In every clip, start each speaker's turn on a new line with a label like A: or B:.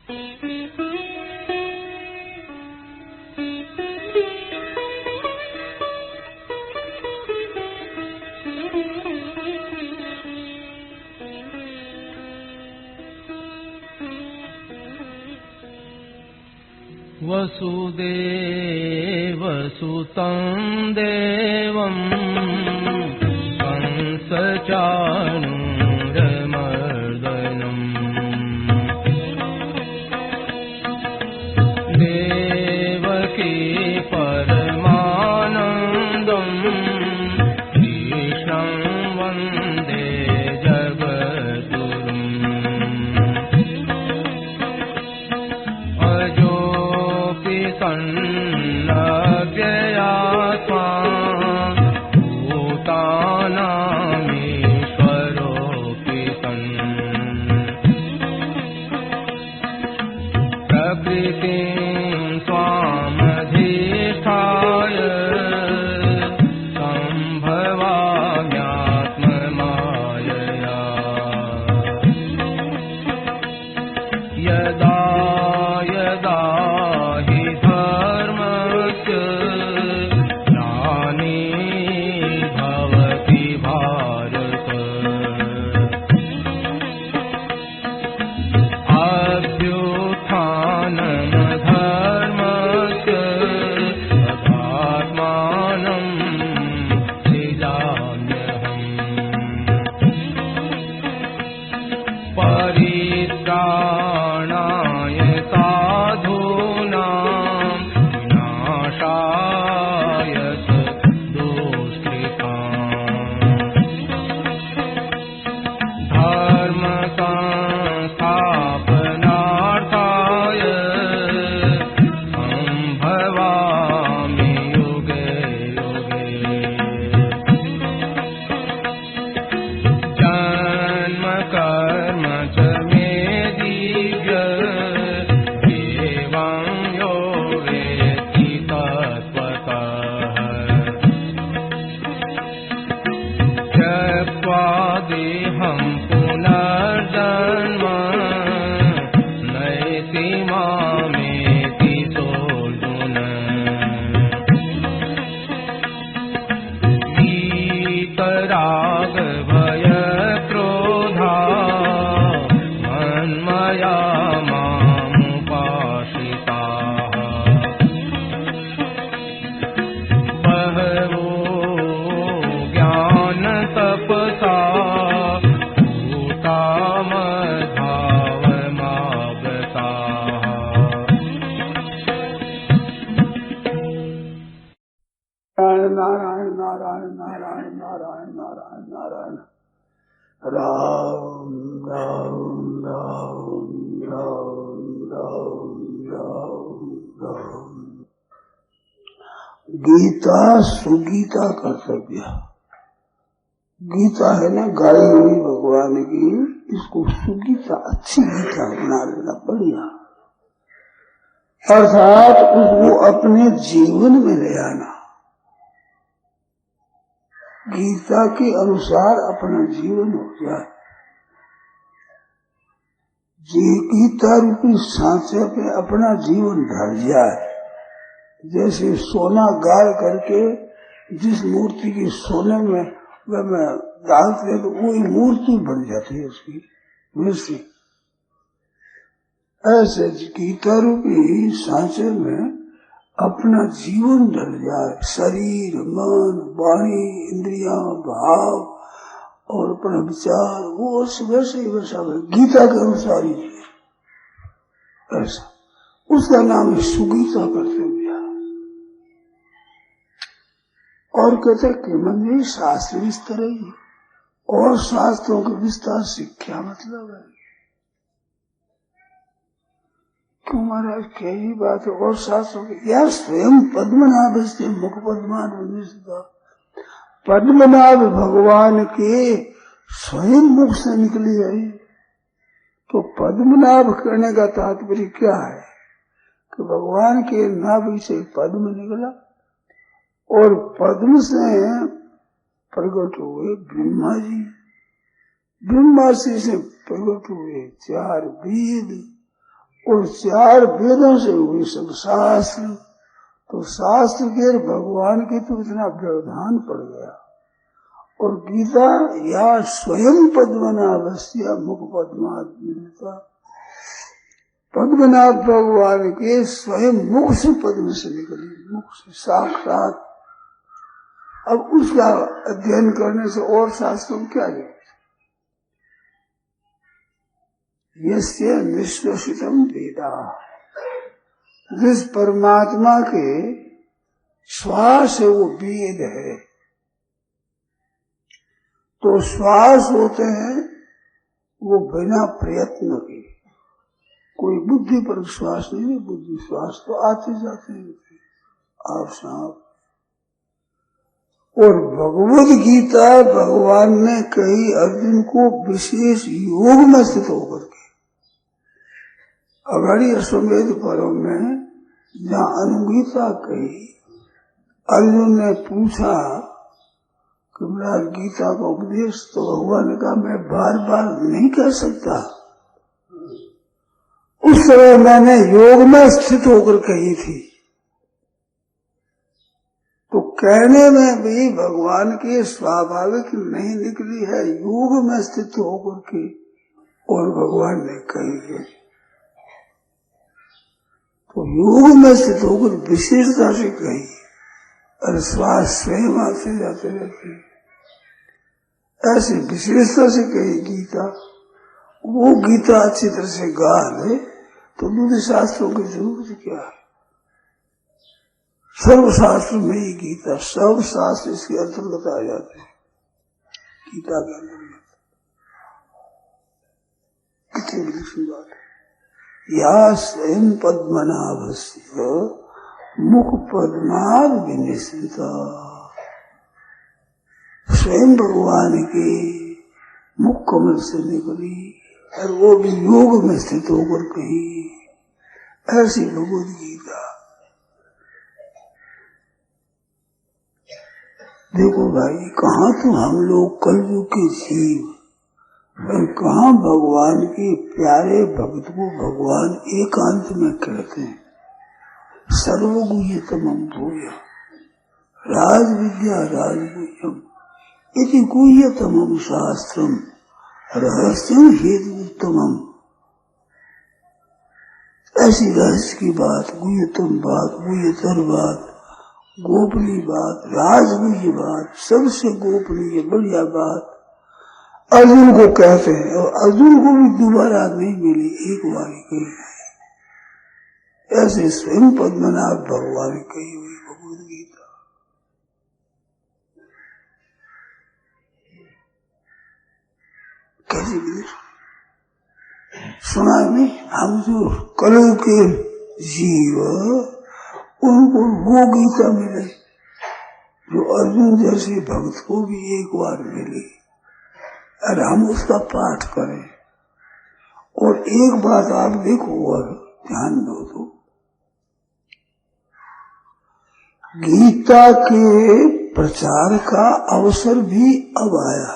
A: वसुदेवसुतं देवं कंसचाणूरमर्दनम् देवकी परमानन्दं कृष्णं वन्दे जगद्गुरुम् सन्नव्ययात्मा भूतानामीश्वरोऽपि सन् प्रकृतिं स्वामधिष्ठाय सम्भवाम्यात्ममायया यदा यदा हि धर्मस्य ग्लानिर्भवति भारत अभ्युत्थानमधर्मस्य तदात्मानं सृजाम्यहम् परित्राणाय साधूनां विनाशाय दुष्कृताम् धर्म संस्थापनार्थाय सम्भवामि युगे युगे जन्म कर्म च मे दिव्य एवं यो वेत्ति तत्त्वतः त्यक्त्वा देहं पुनर्जन्म नयति मामेति सोऽर्जुन वीतराग भय क्रोधा मन्मया मामुपाश्रिताः बहवो ज्ञानतपसा भूता मद्भावमागताः
B: नारायण नारायण नारायण नारायण नारायण नारायण राम राम राम राम राम राम राम। गीता सुगीता कर्तव्य। गीता है ना गाई हुई भगवान की, इसको सुगीता अच्छी गीता बना लेना बढ़िया, अर्थात उसको अपने जीवन में ले आना, गीता के अनुसार अपना जीवन हो जाए। गीता रूपी सांचे पे अपना जीवन ढल जाए, जैसे सोना गाड़ करके जिस मूर्ति की सोने में डालते हैं तो वही मूर्ति बन जाती है उसकी वैसी। ऐसे गीता रूपी सांचे में अपना जीवन ढल जाए, शरीर मन वाणी इंद्रियां भाव और अपना विचार वो वैसे ही वैसा गीता के अनुसार ही ऐसा, उसका नाम है सुगीता कर्तव्य। और कहते कि मंदिर शास्त्र विस्तार ही, और शास्त्रों के विस्तार से क्या मतलब है? क्यों महाराज कई बात है, और शास्त्रों की यह स्वयं पद्मनाभ से मुख पद्मान पद्मनाभ भगवान के स्वयं मुख से निकली है। तो पद्मनाभ करने का तात्पर्य क्या है कि भगवान के नाभि से पद्म निकला और पद्म से प्रकट हुए ब्रह्मा जी, ब्रह्मा जी से प्रकट हुए 4 वेद और 4 वेदों से हुए सब शास्त्र। तो शास्त्र के भगवान के तो इतना व्यवधान पड़ गया। और गीता या स्वयं पद्मनाभस्य मुख पद्मात् मिलता, पद्मनाभ भगवान के स्वयं मुख से पद्म से निकली, मुख से साक्षात। अब उसका अध्ययन करने से और शास्त्रों में क्या है? यस्य निश्वसितम वेदा, जिस परमात्मा के श्वास है वो वेद है। तो श्वास होते हैं वो बिना प्रयत्न के, कोई बुद्धि पर श्वास नहीं, बुद्धि श्वास तो आते जाते हैं आप साहब। और भगवद गीता भगवान ने कही अर्जुन को विशेष योग में स्थित होकर के। अगाड़ी अश्वमेध पर्व में जहाँ अनुगीता कही, अर्जुन ने पूछा कि मेरा गीता का उपदेश, तो भगवान ने कहा मैं बार बार नहीं कह सकता। उस समय मैंने योग में स्थित होकर कही थी। तो कहने में भी भगवान के स्वाभाविक नहीं निकली है, योग में स्थित होकर के और भगवान ने कही है। तो योग में स्थित होकर विशेषता से कही, और श्वास स्वयं आते जाते रहते हैं, ऐसे विशेषता से कही गीता। वो गीता अच्छी तरह से गा ले तो दूसरे शास्त्रों की जरूरत क्या है? सर्वशास्त्र में ही गीता, सब शास्त्र इसके अंतर्गत आ जाते हैं, गीता के अंतर्गत। कितनी बड़ी बात है। या स्वयं पद्मनाभस्य मुख पद्माद विनिश्रिता, स्वयं भगवान के मुख कमल से निकली और वो भी योग में स्थित होकर कही, ऐसी भगवद गीता। देखो भाई, कहाँ तो हम लोग कलयुग के जीव और कहाँ भगवान के प्यारे भक्त को भगवान एकांत में कहते हैं। सर्वगुह्यतमं भूय राजविद्या राजगुह्यम इति गुह्यतमं शास्त्रम रहस्यम हेतुत्तमम्। ऐसी रहस्य की बात, गुह्यतम बात, गुह्यतर बात, गोपनीय बात, राजगुह्य बात, सबसे गोपनीय बढ़िया बात अर्जुन को कहते हैं। और अर्जुन को भी दोबारा नहीं मिली, एक बार ही कही है। ऐसे स्वयं पद्मनाभ भगवान कही हुई भगवद गीता। कैसी मिली? सुना नहीं? हम जो कलयुग के जीव उनको वो गीता मिले जो अर्जुन जैसे भक्त को भी एक बार मिली, और हम उसका पाठ करें। और एक बात आप देखो और ध्यान दो तो, गीता के प्रचार का अवसर भी अब आया।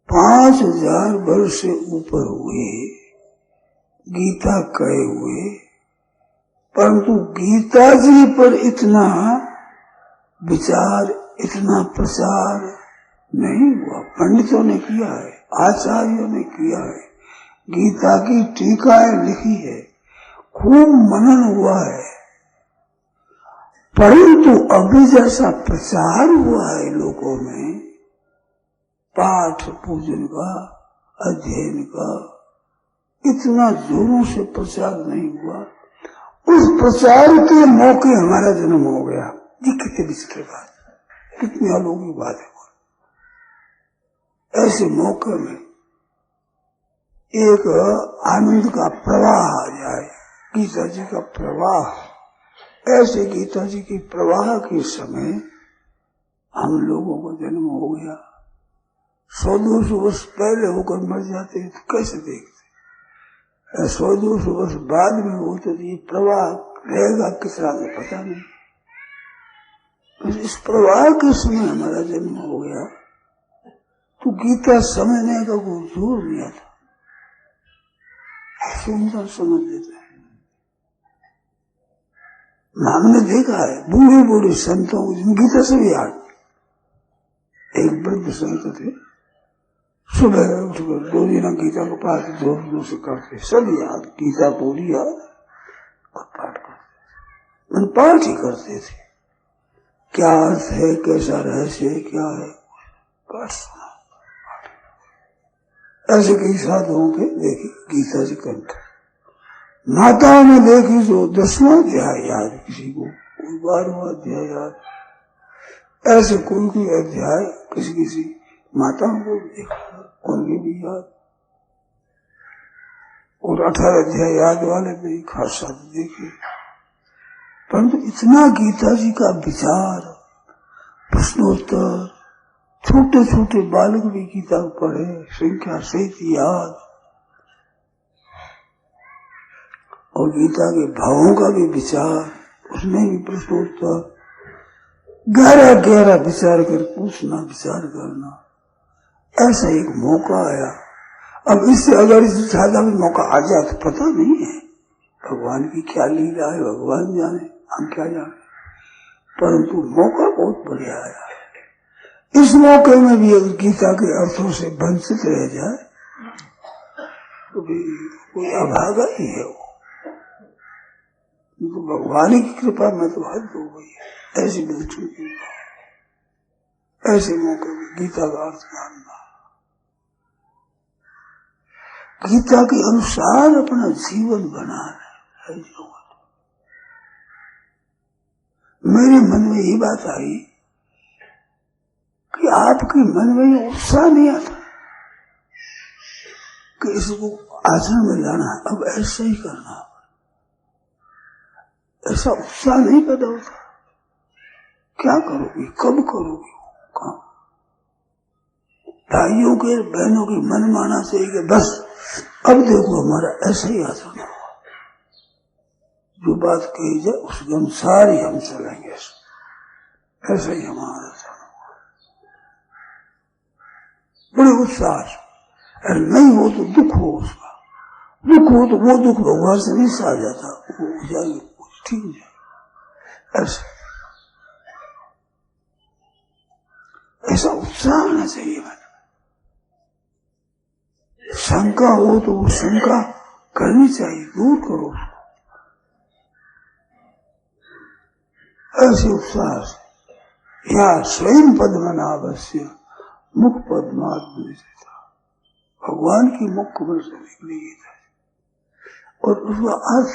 B: 5000 वर्ष से ऊपर हुए गीता कहे हुए, परंतु गीता जी पर इतना विचार, इतना प्रचार नहीं हुआ। पंडितों ने किया है, आचार्यों ने किया है, गीता की टीकाएं लिखी है, खूब मनन हुआ है, परंतु अभी जैसा प्रचार हुआ है लोगों में, पाठ पूजन का, अध्ययन का, इतना जोरों से प्रचार नहीं हुआ। उस प्रचार के मौके हमारा जन्म हो गया। ये कितनी विचित्र बात, कितनी अलौकिक बात है। ऐसे मौके में एक आनंद का प्रवाह आ जाए, गीता जी का प्रवाह। ऐसे गीता जी के प्रवाह के समय हम लोगों को जन्म हो गया। 100-200 वर्ष पहले होकर मर जाते तो कैसे देखते? 100-200 वर्ष बाद में होते तो ये प्रवाह रहेगा कितना तो पता नहीं। तो इस प्रवाह के समय हमारा जन्म हो गया, तो गीता समझने का कोई जोर नहीं आता। सुंदर समझ लेते हैं। हमने देखा है बूढ़े बूढ़े संतों को गीता से भी याद। एक वृद्ध संत थे, सुबह उठकर 2 दिन गीता को पाठ जोर से करते, सब याद, गीता पूरी याद और पाठ करते। मन पाठ ही करते थे, क्या अर्थ है, कैसा रहस्य है, क्या है, पाठ सुना। ऐसे कई साधुओं के देखी गीता से कंठ। माताओं में देखी जो 10वां अध्याय याद, किसी को कोई 12वां अध्याय याद, ऐसे कोई अध्याय किसी माताओं को देखा, उनकी भी याद। और 18 अध्याय याद वाले भी खासा देखे। परंतु इतना गीता जी का विचार, प्रश्नोत्तर, छोटे छोटे बालक भी गीता को पढ़े, संख्या सहित याद, और गीता के भावों का भी विचार, उसमें भी प्रश्नोत्तर, गहरा गहरा विचार कर पूछना, विचार करना, ऐसा एक मौका आया। अब इससे अगर इससे ज्यादा भी मौका आ जाए तो पता नहीं है, भगवान की क्या लीला है, भगवान जाने, हम क्या जाने, परंतु मौका बहुत बढ़िया आया। इस मौके में भी अगर गीता के अर्थों से वंचित रह जाए तो भी कोई अभागा ही है वो, तो भगवान की कृपा में तो हद हो गई है। ऐसी बिल्कुल ऐसे मौके में गीता का अर्थ जानना, गीता के अनुसार अपना जीवन बनाना है। मेरे मन में ये बात आई कि आपके मन में ये उत्साह नहीं आता कि इसको आचरण में लाना है, अब ऐसा ही करना, ऐसा उत्साह नहीं पैदा होता। क्या करोगे, कब करोगे, कहाँ? भाइयों के बहनों के मन माना चाहिए कि बस अब देखो हमारा ऐसा ही आचरण होगा, जो बात कही जाए उसके अनुसार ही हम चलेंगे, ऐसा ही हमारा आचरण होगा। बड़े उत्साह से, अरे नहीं हो तो दुख हो, उसका दुख हो तो वो दुख भगवान से नहीं सहा जाता, वो हो जाएगी, ठीक हो जाएगी। ऐसा उत्साह आना चाहिए मन में। शंका हो तो वो शंका करनी चाहिए, दूर करो उसको, ऐसे उत्साह से। या स्वयं पद्मनाभस्य मुख पद्मात्म था, भगवान की मुख कमल से निकली गीता, और उसका अर्थ।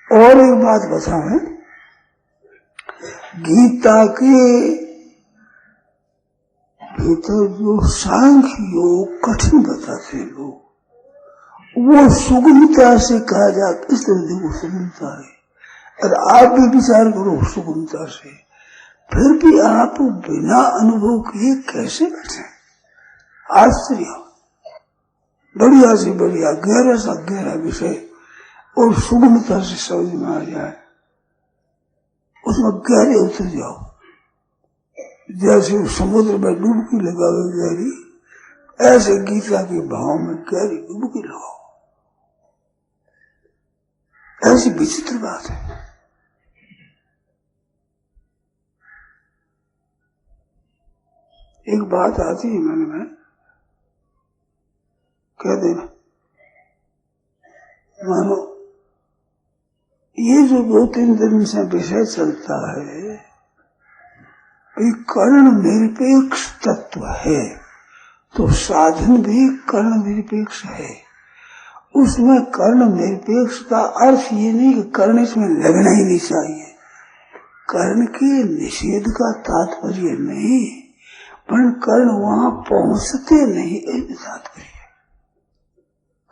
B: और एक बात बताएं, गीता के भीतर जो सांख्य योग कठिन बताते हैं लोग, वो सुगमता से कहा जाए, इस तरह देखो सुगमता है। और आप भी विचार करो सुगमता से, फिर भी आप बिना अनुभव किए कैसे बैठे? आश्चर्य। बढ़िया से बढ़िया गहरा सा गहरा विषय और सुगमता से समझ में आ जाए, उसमें गहरे उतर जाओ, जैसे समुद्र में डुबकी लगाओ गहरी, ऐसे गीता के भाव में गहरी डुबकी लगाओ। ऐसी विचित्र बात है। एक बात आती है मन में, कह देना, मानो ये जो 2-3 दिन से विषय चलता है, कर्ण निरपेक्ष तत्व है, तो साधन भी कर्ण निरपेक्ष है। उसमें कर्ण निरपेक्ष का अर्थ ये नहीं कि कर्ण इसमें लगना ही नहीं चाहिए, कर्ण के निषेध का तात्पर्य नहीं, पर कर्ण वहां पहुंचते नहीं, ऐसे तात्पर्य।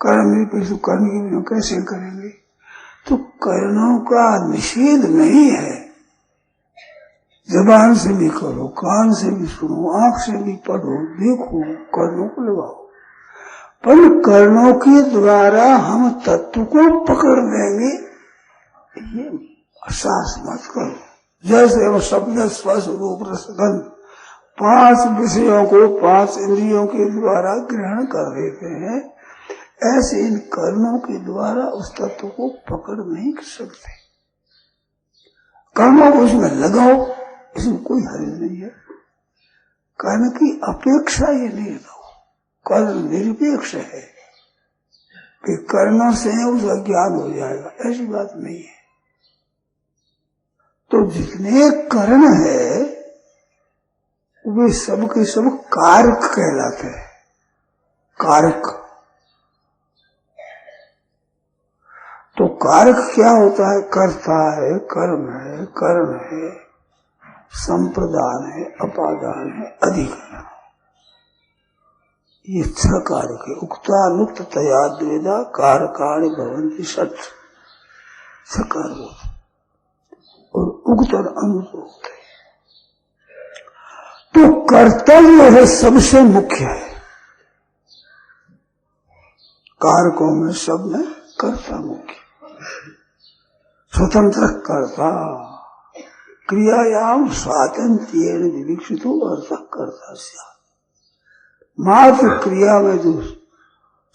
B: कर्ण निरपेक्ष कर्ण की बिना कैसे करेंगे? तो कर्णों का निषेध नहीं है, जबान से भी करो, कान से भी सुनो, आंख से भी पढ़ो, देखो, कर्णों को लगाओ, पर कर्णों के द्वारा हम तत्व को पकड़ लेंगे, ये साहस मत करो। जैसे हम शब्द स्पर्श रूप रसगंध 5 विषयों को 5 इंद्रियों के द्वारा ग्रहण कर लेते हैं, ऐसे इन कर्मों के द्वारा उस तत्व को पकड़ नहीं सकते। कर्मों को उसमें लगाओ, इसमें कोई हर्ज नहीं है। कर्म की अपेक्षा ये नहीं रहो, कर्म निरपेक्ष है कि कर्मों से उसका ज्ञान हो जाएगा, ऐसी बात नहीं है। तो जितने कर्म है वे सब के सब कारक कहलाते हैं। कारक तो कारक क्या होता है? कर्ता है, कर्म है, संप्रदान है, अपादान है, अधिकरण। ये 6 कारक है। उक्तानुक्त तया द्वेधा कारकाणि भवन्ति षट्। 6 कारक होते और उक्त और अनुक्त होते। तो कर्ता जो है सबसे मुख्य है। कारकों में सब में कर्ता मुख्य। स्वतंत्र कर्ता क्रियायाम स्वातंत्र्येण विविक्षितो अर्थः कर्ता स्यात्। मात्र क्रिया में जो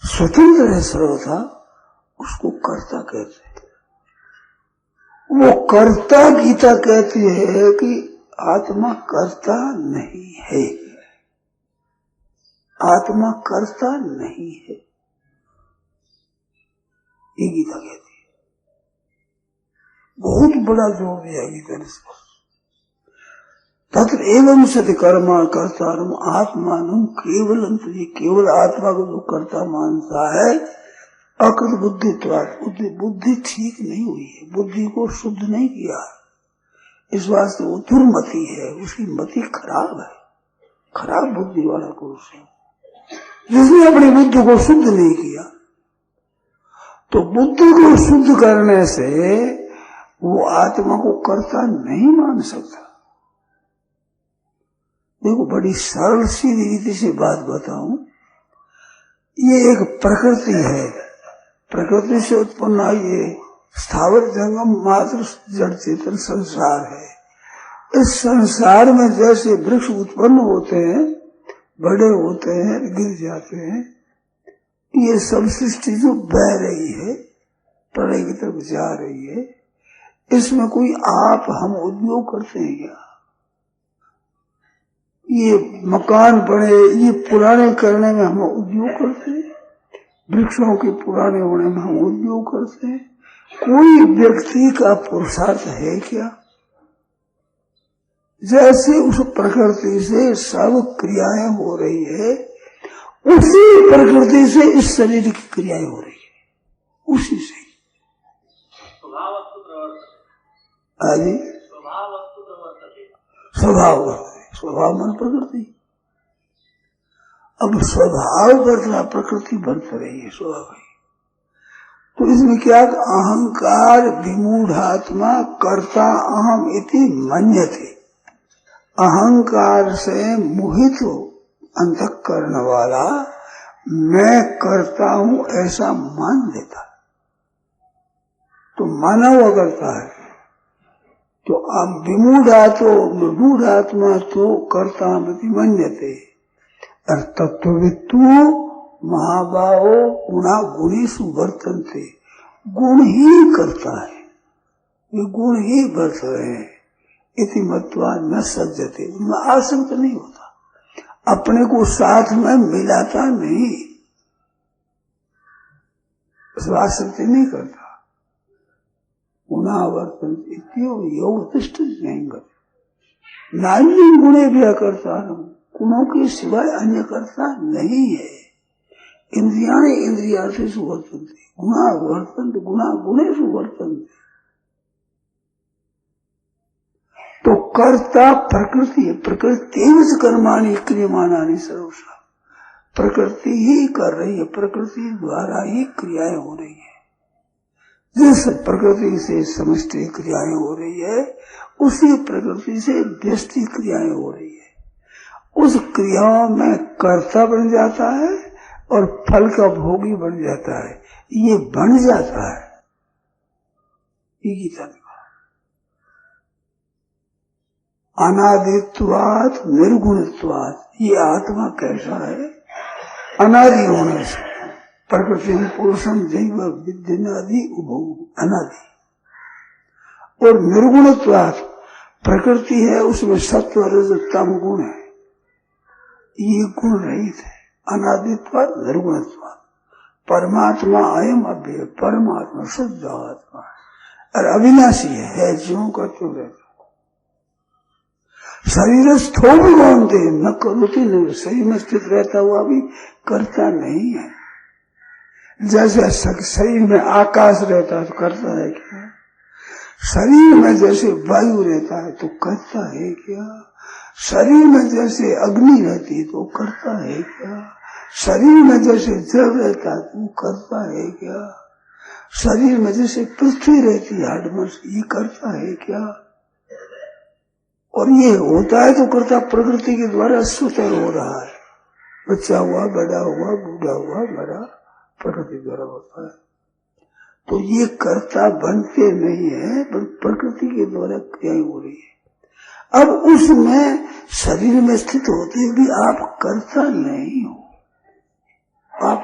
B: स्वतंत्र है सर्वथा उसको कर्ता कहते हैं। वो कर्ता गीता कहती है कि आत्मा कर्ता नहीं है, आत्मा कर्ता नहीं है, ये गीता कहती है। बहुत बड़ा जोर दिया गीता ने इस पर। तत्र एवं सति कर्मा कर्तारम आत्मानम केवलम, तो ये केवल आत्मा को जो कर्ता मानता है अकृत बुद्धित्वात्, बुद्धि ठीक नहीं हुई है, बुद्धि को शुद्ध नहीं किया, इस वास्ते वो दुर्मति है, उसकी मति खराब है, खराब बुद्धि वाला पुरुष है जिसने अपनी बुद्धि को शुद्ध नहीं किया। तो बुद्धि को शुद्ध करने से वो आत्मा को कर्ता नहीं मान सकता। देखो बड़ी सरल सीधी रीति से बात बताऊं, ये एक प्रकृति है, प्रकृति से उत्पन्न आई ये स्थावर जंगम मात्र जड़ चेतन संसार है। इस संसार में जैसे वृक्ष उत्पन्न होते हैं, बड़े होते हैं, गिर जाते हैं, ये सब सृष्टि जो बह रही है, प्रलय की तरफ जा रही है, इसमें कोई आप हम उद्योग करते हैं क्या? ये मकान बड़े, ये पुराने करने में हम उद्योग करते हैं, वृक्षों के पुराने होने में हम उद्योग करते हैं। कोई व्यक्ति का पुरुषार्थ है क्या? जैसे उस प्रकृति से सब क्रियाएं हो रही है, उसी प्रकृति से इस शरीर की क्रियाएं हो रही है, उसी से। आदि स्वभाव, स्वभाव मन प्रकृति। अब स्वभाव बदला, प्रकृति बदल रही है, स्वभाव है। तो इसमें क्या? अहंकार विमूढ़ात्मा कर्ता अहम इति मन्यते। अहंकार से मोहित हो अंतःकरण वाला मैं करता हूं ऐसा मान लेता, तो माना हुआ करता है। तो अब विमूढ़ात्मा तो कर्ता मन्यते, तत्ववित्तु महाबाहो गुणा गुणेषु वर्तन्ते। गुण ही करता है, ये गुण ही बरत रहे हैं। इति मत्वा न सज्जते, उनमें आसक्त नहीं होता, अपने को साथ में मिलाता नहीं, आसक्ति नहीं करता। गुणावर्तन नान्य गुणे भी करता, गुणों के सिवाय अन्य करता नहीं है। इंद्रियाणि इंद्रियार्थेषु वर्तन्ते, गुणा वर्तन्ते गुणा गुणेषु वर्तन्ते। तो कर्ता प्रकृति है, प्रकृति कर्माणि क्रियमाणानि सर्वशः। प्रकृति ही कर रही है, प्रकृति द्वारा ही क्रियाएं हो रही है। जिस प्रकृति से समष्टि क्रियाएं हो रही है, उसी प्रकृति से व्यष्टि क्रियाएं हो रही है। उस क्रियाओं में कर्ता बन जाता है और फल का भोगी बन जाता है, ये बन जाता है। ये गीता ने कहा। अनादित्वात् निर्गुणत्वात्, ये आत्मा कैसा है? अनादि होने से, प्रकृति पुरुषम जैव विद्यनादि उभौ अनादि। और निर्गुणत्वात् प्रकृति है, उसमें सत्व रज तम गुण है, ये गुण रहित है। अनादित्वात् निर्गुणत्वात् परमात्मा अयम अव्यय, परमात्मा शुद्ध आत्मा और अविनाशी है ज्यों का त्यों रहता। शरीर स्थो भी मानते न करोती नहीं, शरीर में स्थित रहता हुआ भी करता नहीं है। जैसे शरीर में आकाश रहता है तो करता है क्या? शरीर में जैसे वायु रहता है तो करता है क्या? शरीर में जैसे अग्नि रहती है तो करता है क्या? शरीर में जैसे जल रहता है तो करता है क्या? शरीर में जैसे पृथ्वी रहती है हडमस, ये करता है क्या? और ये होता है तो करता प्रकृति के द्वारा स्वतः हो रहा है। बच्चा हुआ, बड़ा हुआ, बूढ़ा हुआ, मरा, प्रकृति द्वारा होता है। तो ये कर्ता बनते नहीं है, प्रकृति के द्वारा क्रियाएं हो रही है। अब उसमें शरीर में स्थित होते भी आप कर्ता नहीं हो, आप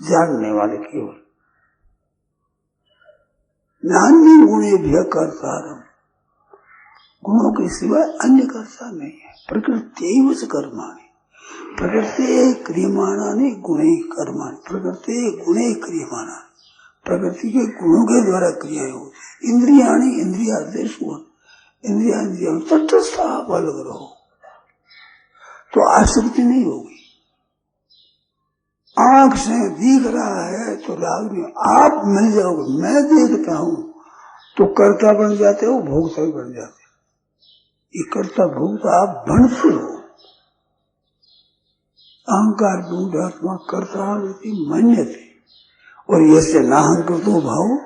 B: जानने वाले केवल। नान्य गुणे भी कर्तारम, गुणों के सिवा अन्य कर्ता नहीं है। प्रकृति कर्माणि, प्रकृति क्रियमाणानि गुणे कर्माणि, प्रकृति गुणे क्रियमाणानि, प्रकृति के गुणों के द्वारा क्रियाएं होती। इंद्रियाणि इंद्रियादेश, इंद्रिया इंद्रिया तटस्थ आप अलग रहो तो आसक्ति नहीं होगी। आंख से दिख रहा है तो राग नहीं, आप मिल जाओगे। मैं देखता हूं तो कर्ता बन जाते हो, भोक्ता भी बन जाते हो। ये कर्ता भोक्ता आप बनते हो। अहंकार दूढ़ात्मा कर्ता मन्यते, और ऐसे नाहंकृतो भाव,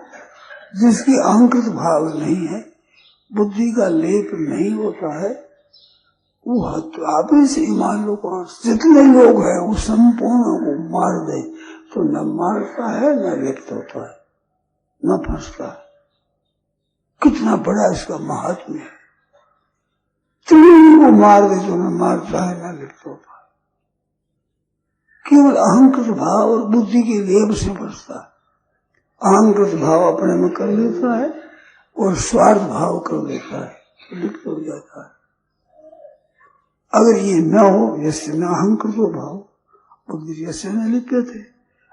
B: जिसकी अहंकृत भाव नहीं है, बुद्धि का लेप नहीं होता है, वो आप से मान लो कौन जितने लोग हैं वो संपूर्ण को मार दे तो न मारता है न लिप्त होता है न फंसता है। कितना बड़ा इसका महात्म्य है। त्रिवेणी को मार दे तो न मारता है न लिप्त होता है, केवल अहंकृत भाव और बुद्धि के लेप से बचता है। अहंकृत भाव अपने में कर लेता है और स्वार्थ भाव कर लेता है, लिप्त हो जाता है। अगर ये न हो, जैसे न अहंकृत भाव, बुद्धि जैसे न लिप्त है,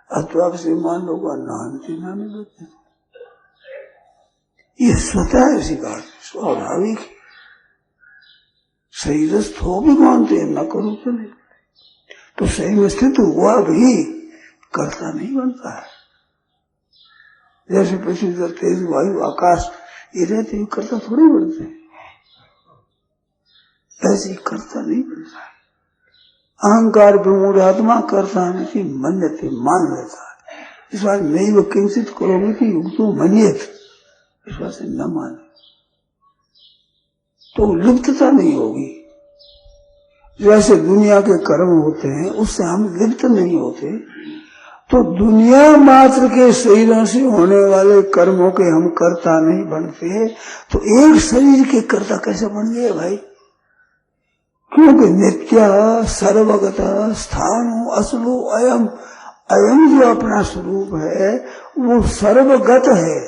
B: अथवा से मान लो नानती ना लिप्त है, ये स्वतः है स्वीकार, स्वाभाविक है। शरीरस्थ हो भी मानते हैं, न करो तो नहीं, तो सही में स्थित हुआ भी कर्ता नहीं बनता है। जैसे पृथ्वी जल तेज वायु आकाश ये रहते हुए कर्ता थोड़े बनते हैं, ऐसे कर्ता नहीं बनता है। अहंकार प्रमूढ़ात्मा कर्ता नहीं मन्यते, मान लेता है। इस बात नहीं वो किंचित करोगे कि युक्तो मनियत, इस बात से न माने तो लिप्तता नहीं होगी। जैसे दुनिया के कर्म होते हैं उससे हम लिप्त नहीं होते, तो दुनिया मात्र के शरीरों से होने वाले कर्मों के हम कर्ता नहीं बनते, तो एक शरीर के कर्ता कैसे बन गए भाई? क्योंकि नित्य सर्वगत स्थान असलो अयम, अयम जो अपना स्वरूप है वो सर्वगत है,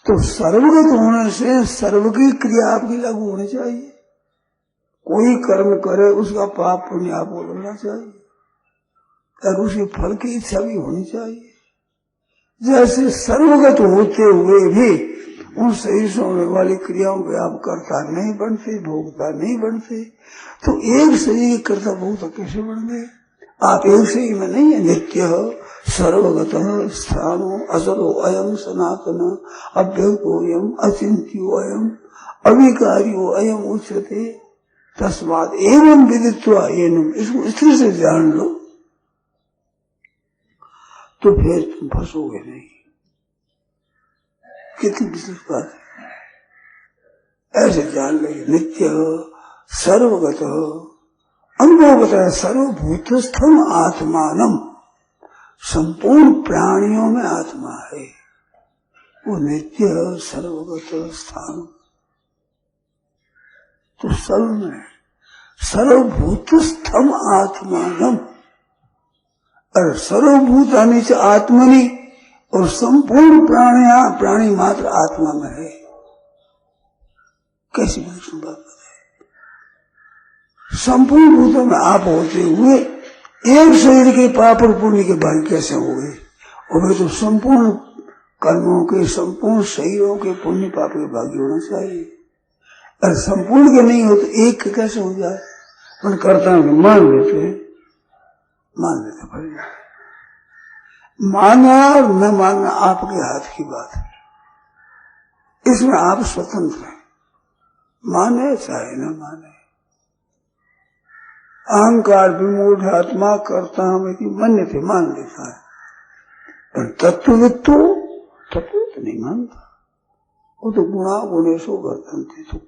B: तो सर्वगत होने से सर्व की क्रिया आपकी लागू होनी चाहिए। कोई कर्म करे उसका पाप पुण्य आपको लगना चाहिए और उसके फल की इच्छा भी होनी चाहिए। जैसे सर्वगत होते हुए भी उन शरीर से होने वाली क्रियाओं के आप कर्ता नहीं बनते, भोगता नहीं बनते, तो एक शरीर कर्ता भोगता कैसे बन गए? आप एक शरीर में नहीं है। नित्य सर्वगत स्थानो असरो अयम सनातन अव्यक्तोयम अचिंत्यो अयम अविकार्यो अयम उच्यते तस्मात् एवं विदित्वा एनम, इसको स्थिर से जान लो तो फिर तुम फंसोगे नहीं। कितनी विशेष बात है, ऐसे जान ले। नित्य सर्वगत अनुभव बताया, सर्वभूतस्थम आत्मानम, संपूर्ण प्राणियों में आत्मा है वो नित्य सर्वगत स्थान, तो सर्व में सर्वभूतस्थम आत्मानम, और सर्वभूतानि च आत्मनि, और संपूर्ण प्राणी मात्र आत्मा में है। कैसी विलक्षण बात बताए। संपूर्ण भूतों में आप होते हुए एक शरीर के पाप और पुण्य के भागी कैसे हो गए? और वे तो संपूर्ण कर्मों के, संपूर्ण शरीरों के पुण्य पाप के भागी होना चाहिए। और संपूर्ण के नहीं हो तो एक के कैसे हो जाए? मन करता हूं मान लेते भाई। मानना और न मानना आपके हाथ की बात है, इसमें आप स्वतंत्र हैं, माने चाहे न माने। अहंकार विमूढ़ आत्मा करता हमें कि मान्य थे मान लेता है, पर तत्वविद तो नहीं मानता। वो तो गुणा गुणेशो वर्तन्ते, तो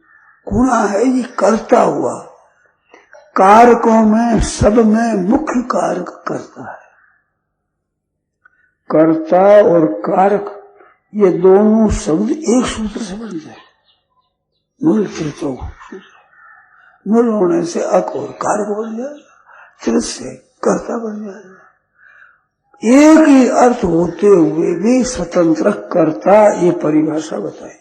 B: गुणा है ये करता हुआ, कारकों में सब में मुख्य कारक करता है। कर्ता और कारक ये दोनों शब्द एक सूत्र से बन जाए। मूल त्रिचौ सूत्र, मूल होने से अक और कारक बन जाएगा, त्रिच से कर्ता बन जाएगा। एक ही अर्थ होते हुए भी स्वतंत्र कर्ता, ये परिभाषा बताई।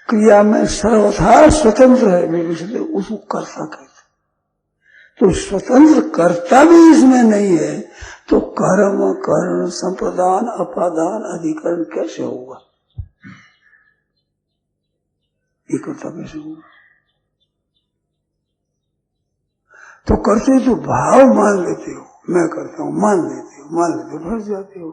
B: क्रिया में सर्वथा स्वतंत्र है, इसलिए उसको कर्ता कहते। तो स्वतंत्र कर्ता भी इसमें नहीं है, तो कर्म कर्ण संप्रदान अपादान अधिकरण कैसे होगा? ये कर्ता कैसे होगा? तो करते तो भाव मान लेते हो, मैं करता हूं, मान लेते हो, फंस जाते हो।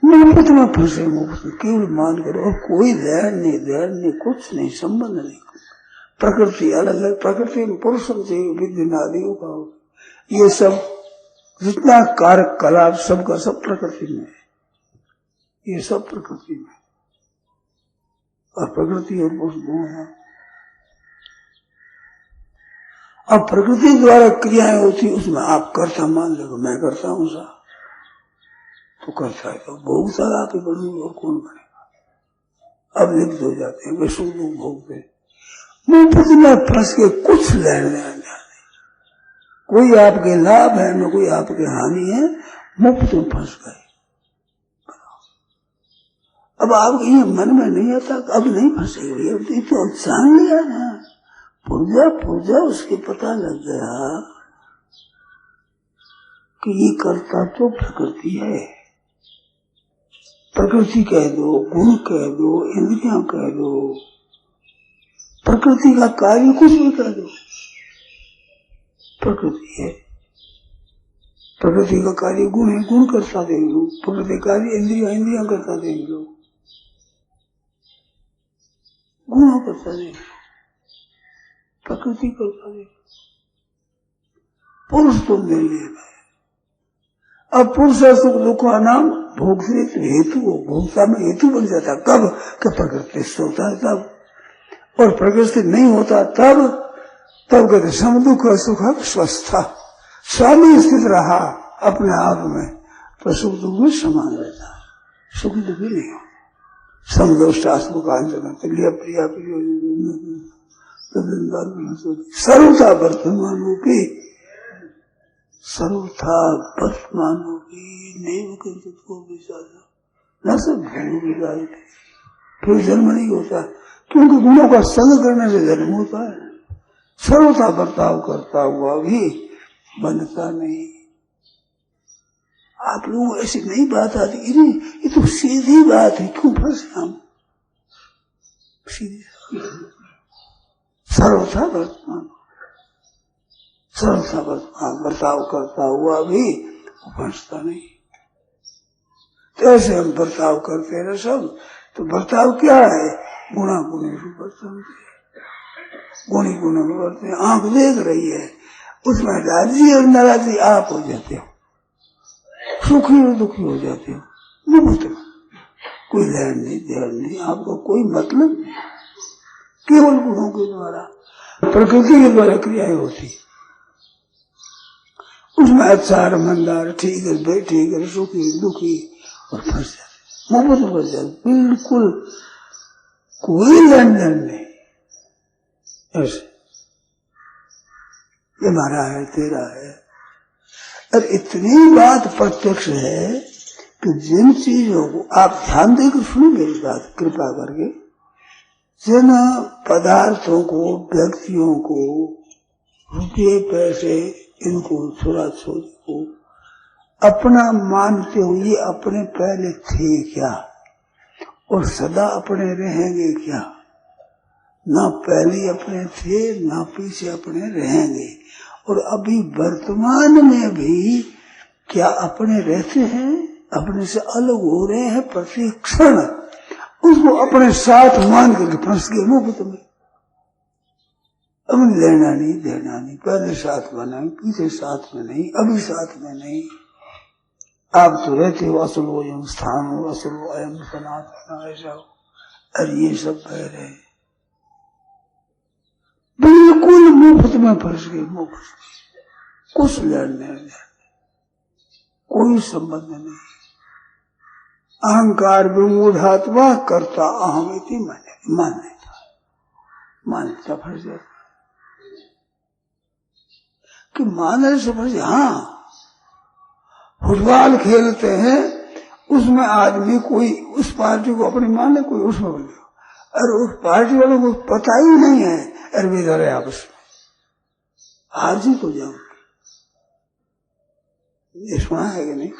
B: मुफ्त में फंसे, मुफ्त में केवल मान करो, और कोई ध्यान नहीं, कुछ नहीं, संबंध नहीं। प्रकृति अलग है, प्रकृति में पुरुषम से विद्यनादि का, ये सब जितना कारक कलाप सबका सब प्रकृति में है, ये सब प्रकृति में। और प्रकृति और पुरुष गुण है। अब प्रकृति द्वारा क्रियाएं होती, उसमें आप कर्ता मान लो, मैं करता हूं सा, तो करता है तो भोगता आप ही बनूंगा, और कौन बनेगा? अब लिप्त हो जाते हैं, वे सुख दुख भोगते, मुफ्त में फंस के कुछ लेने नहीं, कोई आपके लाभ है न कोई आपके हानि है, मुफ्त में फंस गए। अब आप ये मन में नहीं आता, अब नहीं फंसेगी, अब तो जान लिया ना, पुर्जा उसके पता लग गया कि ये कर्ता तो प्रकृति है। प्रकृति कह दो, गुण कह दो, इंद्रियां कह दो, प्रकृति का कार्य कुछ भी कह दो, प्रकृति है। प्रकृति का कार्य गुण है, गुण करता देख लो। प्रकृति कार्य इंद्रियां करता देख लो, गुण करता देख लो, प्रकृति करता देख लो। पुरुष तो मिल गए। अब पुरुष सुख दुख का नाम भोग से हेतु हो, भोगता में हेतु बन जाता। कब? कि प्रकृति से होता है तब, और प्रकृति नहीं होता तब कहते सम दुख सुख स्वस्था, स्वामी स्थित रहा अपने आप में, तो सुख दुख में समान रहता है, सुख दुख भी नहीं हो। समदोष्टात्मकांचन प्रिया प्रिया सर्वथा वर्तमान रूपी, सर्वथा वर्तमान रूपी नहीं न सब भूल, फिर जन्म नहीं होता, क्योंकि गुणों का संग करने से जन्म होता है। सर्वथा बर्ताव करता हुआ भी बनता नहीं। आप लोग ऐसी नई बात आती, ये तो सीधी बात है, क्यों फंसे हम? सीधी सर्वथा वर्तमान, सर्वथा वर्तमान बर्ताव करता हुआ भी फंसता नहीं। तो ऐसे हम बर्ताव करते रहे सब, तो बर्ताव क्या है? गुणा गुणे वर्तन, गुणी गुणों में वर्तन। आंख देख रही है, उसमें राजी और नाराजी आप हो जाते हो, सुखी और दुखी हो जाते हो, मुफ्त में, कोई ध्यान नहीं, ध्यान नहीं, आपको कोई मतलब नहीं, केवल गुणों के द्वारा, प्रकृति के द्वारा क्रियाएं होती, उसमें अच्छा मंदार, ठीक है बेठीक है, सुखी दुखी, और फंस जाते, मुफ्त में फंस जाते, बिल्कुल कोई लेन देन नहीं। ऐसे ये हमारा है, तेरा है, और इतनी बात प्रत्यक्ष है कि जिन चीजों को आप ध्यान देकर सुनो मेरी बात कृपा करके, जिन पदार्थों को, व्यक्तियों को, रुपये पैसे, इनको छोरा छोरी को अपना मानते हुए अपने पहले थे क्या और सदा अपने रहेंगे क्या? ना पहले अपने थे ना पीछे अपने रहेंगे। और अभी वर्तमान में भी क्या अपने रहते हैं? अपने से अलग हो रहे हैं प्रति क्षण, उसको अपने साथ मान करके फंस गए मुफ्त में। अब लेना नहीं देना नहीं, पहले साथ में नहीं, पीछे साथ में नहीं, अभी साथ में नहीं। आप तो रहते हो असलो यम स्थान हो, असलो अयम सनातन, ऐसा हो। अरे ये सब कह रहे हैं बिल्कुल मुफ्त में फंस गए, मुफ्त, कुछ लेने कोई संबंध नहीं। अहंकार विमूढ़ात्मा करता अहमिति मान्यता फंस जाता कि मानने से फंस। हाँ, फुटबॉल खेलते हैं, उसमें आदमी कोई उस पार्टी को अपनी माने, कोई उसमें बोले, और उस पार्टी वालों को पता ही नहीं है, अरे बेदर है आपस में हार जीत हो जाओ। इसमें है कि नहीं?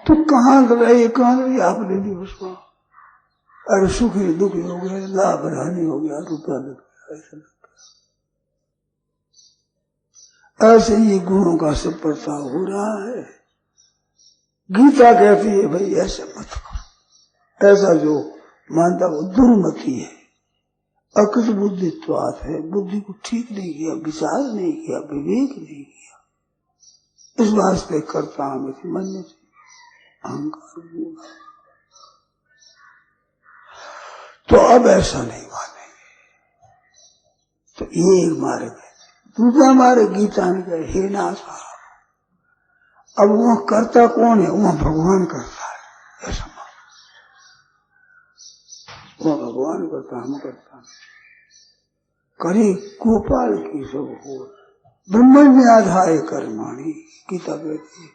B: तो कहाँ लड़ाई, कहाँ लड़ाई आप ले ली उसको। अरे सुखी दुखी हो गया, लाभ हानि हो गया, रुपया लग गया, ऐसा लगता। ऐसे ही गुणों का सब प्रताप हो रहा है। गीता कहती है भाई ऐसे मत करो, ऐसा जो मानता वो दुर्मति है, अकृत बुद्धित्वात् है, बुद्धि को ठीक नहीं किया, विचार नहीं किया, विवेक नहीं किया, इस वास्ते करता हमें मन में अहंकार होगा। तो अब ऐसा नहीं मानेंगे, तो ये एक मार्ग है। दूसरा मार्ग गीता ने कहा हे नाथ, अब वह करता कौन है? वह भगवान करता है, ऐसा मान। वह भगवान करता, हम करता करे गोपाल की सब हो, ब्रह्मण्य आधाय कर्माणि। गीता कहती है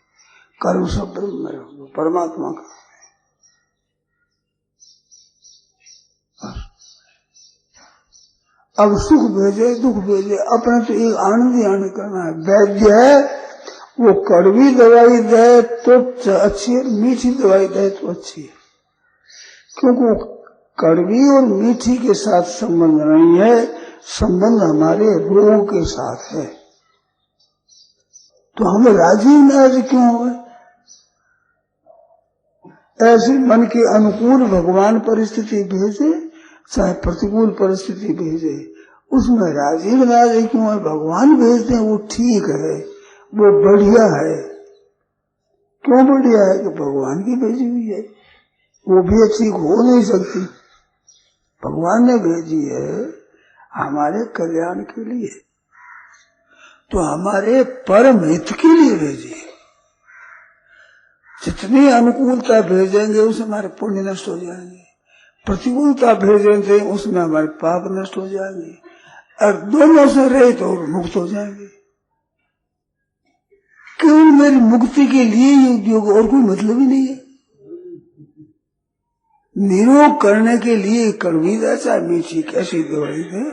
B: कर्म सब ब्रह्म में परमात्मा का। अब सुख भेजे दुख भेजे, अपने तो एक आनंद ही आनंद करना है। वैद्य है, वो कड़वी दवाई दे तो अच्छी है, मीठी दवाई दे तो अच्छी है, क्योंकि कड़वी और मीठी के साथ संबंध नहीं है, संबंध हमारे रोग के साथ है। तो हम राजी नाराज क्यों हो गए? ऐसे मन के अनुकूल भगवान परिस्थिति भेजे, चाहे प्रतिकूल परिस्थिति भेजे, उसमें राजी नाराज क्यों है? भगवान भेजते हैं वो ठीक है, वो बढ़िया है। क्यों बढ़िया है? कि भगवान की भेजी हुई है, वो भी अच्छी हो नहीं सकती। भगवान ने भेजी है हमारे कल्याण के लिए, तो हमारे परम हित के लिए भेजी है। जितनी अनुकूलता भेजेंगे उसमें हमारे पुण्य नष्ट हो जाएंगे, प्रतिकूलता भेजेंगे उसमें हमारे पाप नष्ट हो जाएंगे, और दोनों से रहे तो मुक्त हो जाएंगे। केवल मेरी मुक्ति के लिए ही उद्योग, और कोई मतलब ही नहीं है। निरोग करने के लिए कड़वी चाहे मीठी कैसी दवाई है,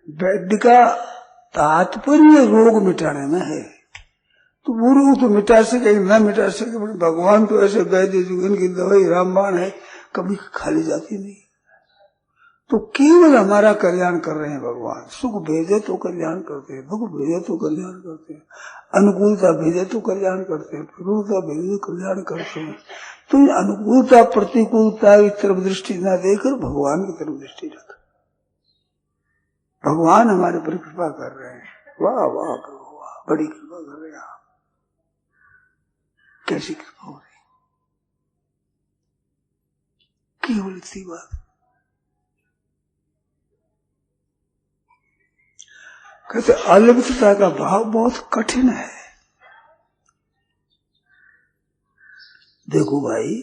B: वैद्य का तात्पर्य रोग मिटाने में है। तो वो रोग तो मिटा सके न मिटा सके, भगवान तो ऐसे वैद्य जो इनकी दवाई रामबाण है, कभी खाली जाती नहीं। तो केवल हमारा कल्याण कर रहे हैं भगवान। सुख भेजे तो कल्याण करते हैं, दुख भेजे तो कल्याण करते हैं, अनुकूलता भेजे तो कल्याण करते हैं, प्रतिकूलता भेजे तो कल्याण करते हैं। तो अनुकूलता प्रतिकूलता की तरफ दृष्टि न देकर भगवान की तरफ दृष्टि रख। भगवान हमारे पर कृपा कर रहे हैं। वाह वाह प्रभु वाह, बड़ी कृपा कर रहे हैं आप। कैसी कृपा हो रही, केवल इतनी बात। कहते अलिप्तता का भाव बहुत कठिन है। देखो भाई,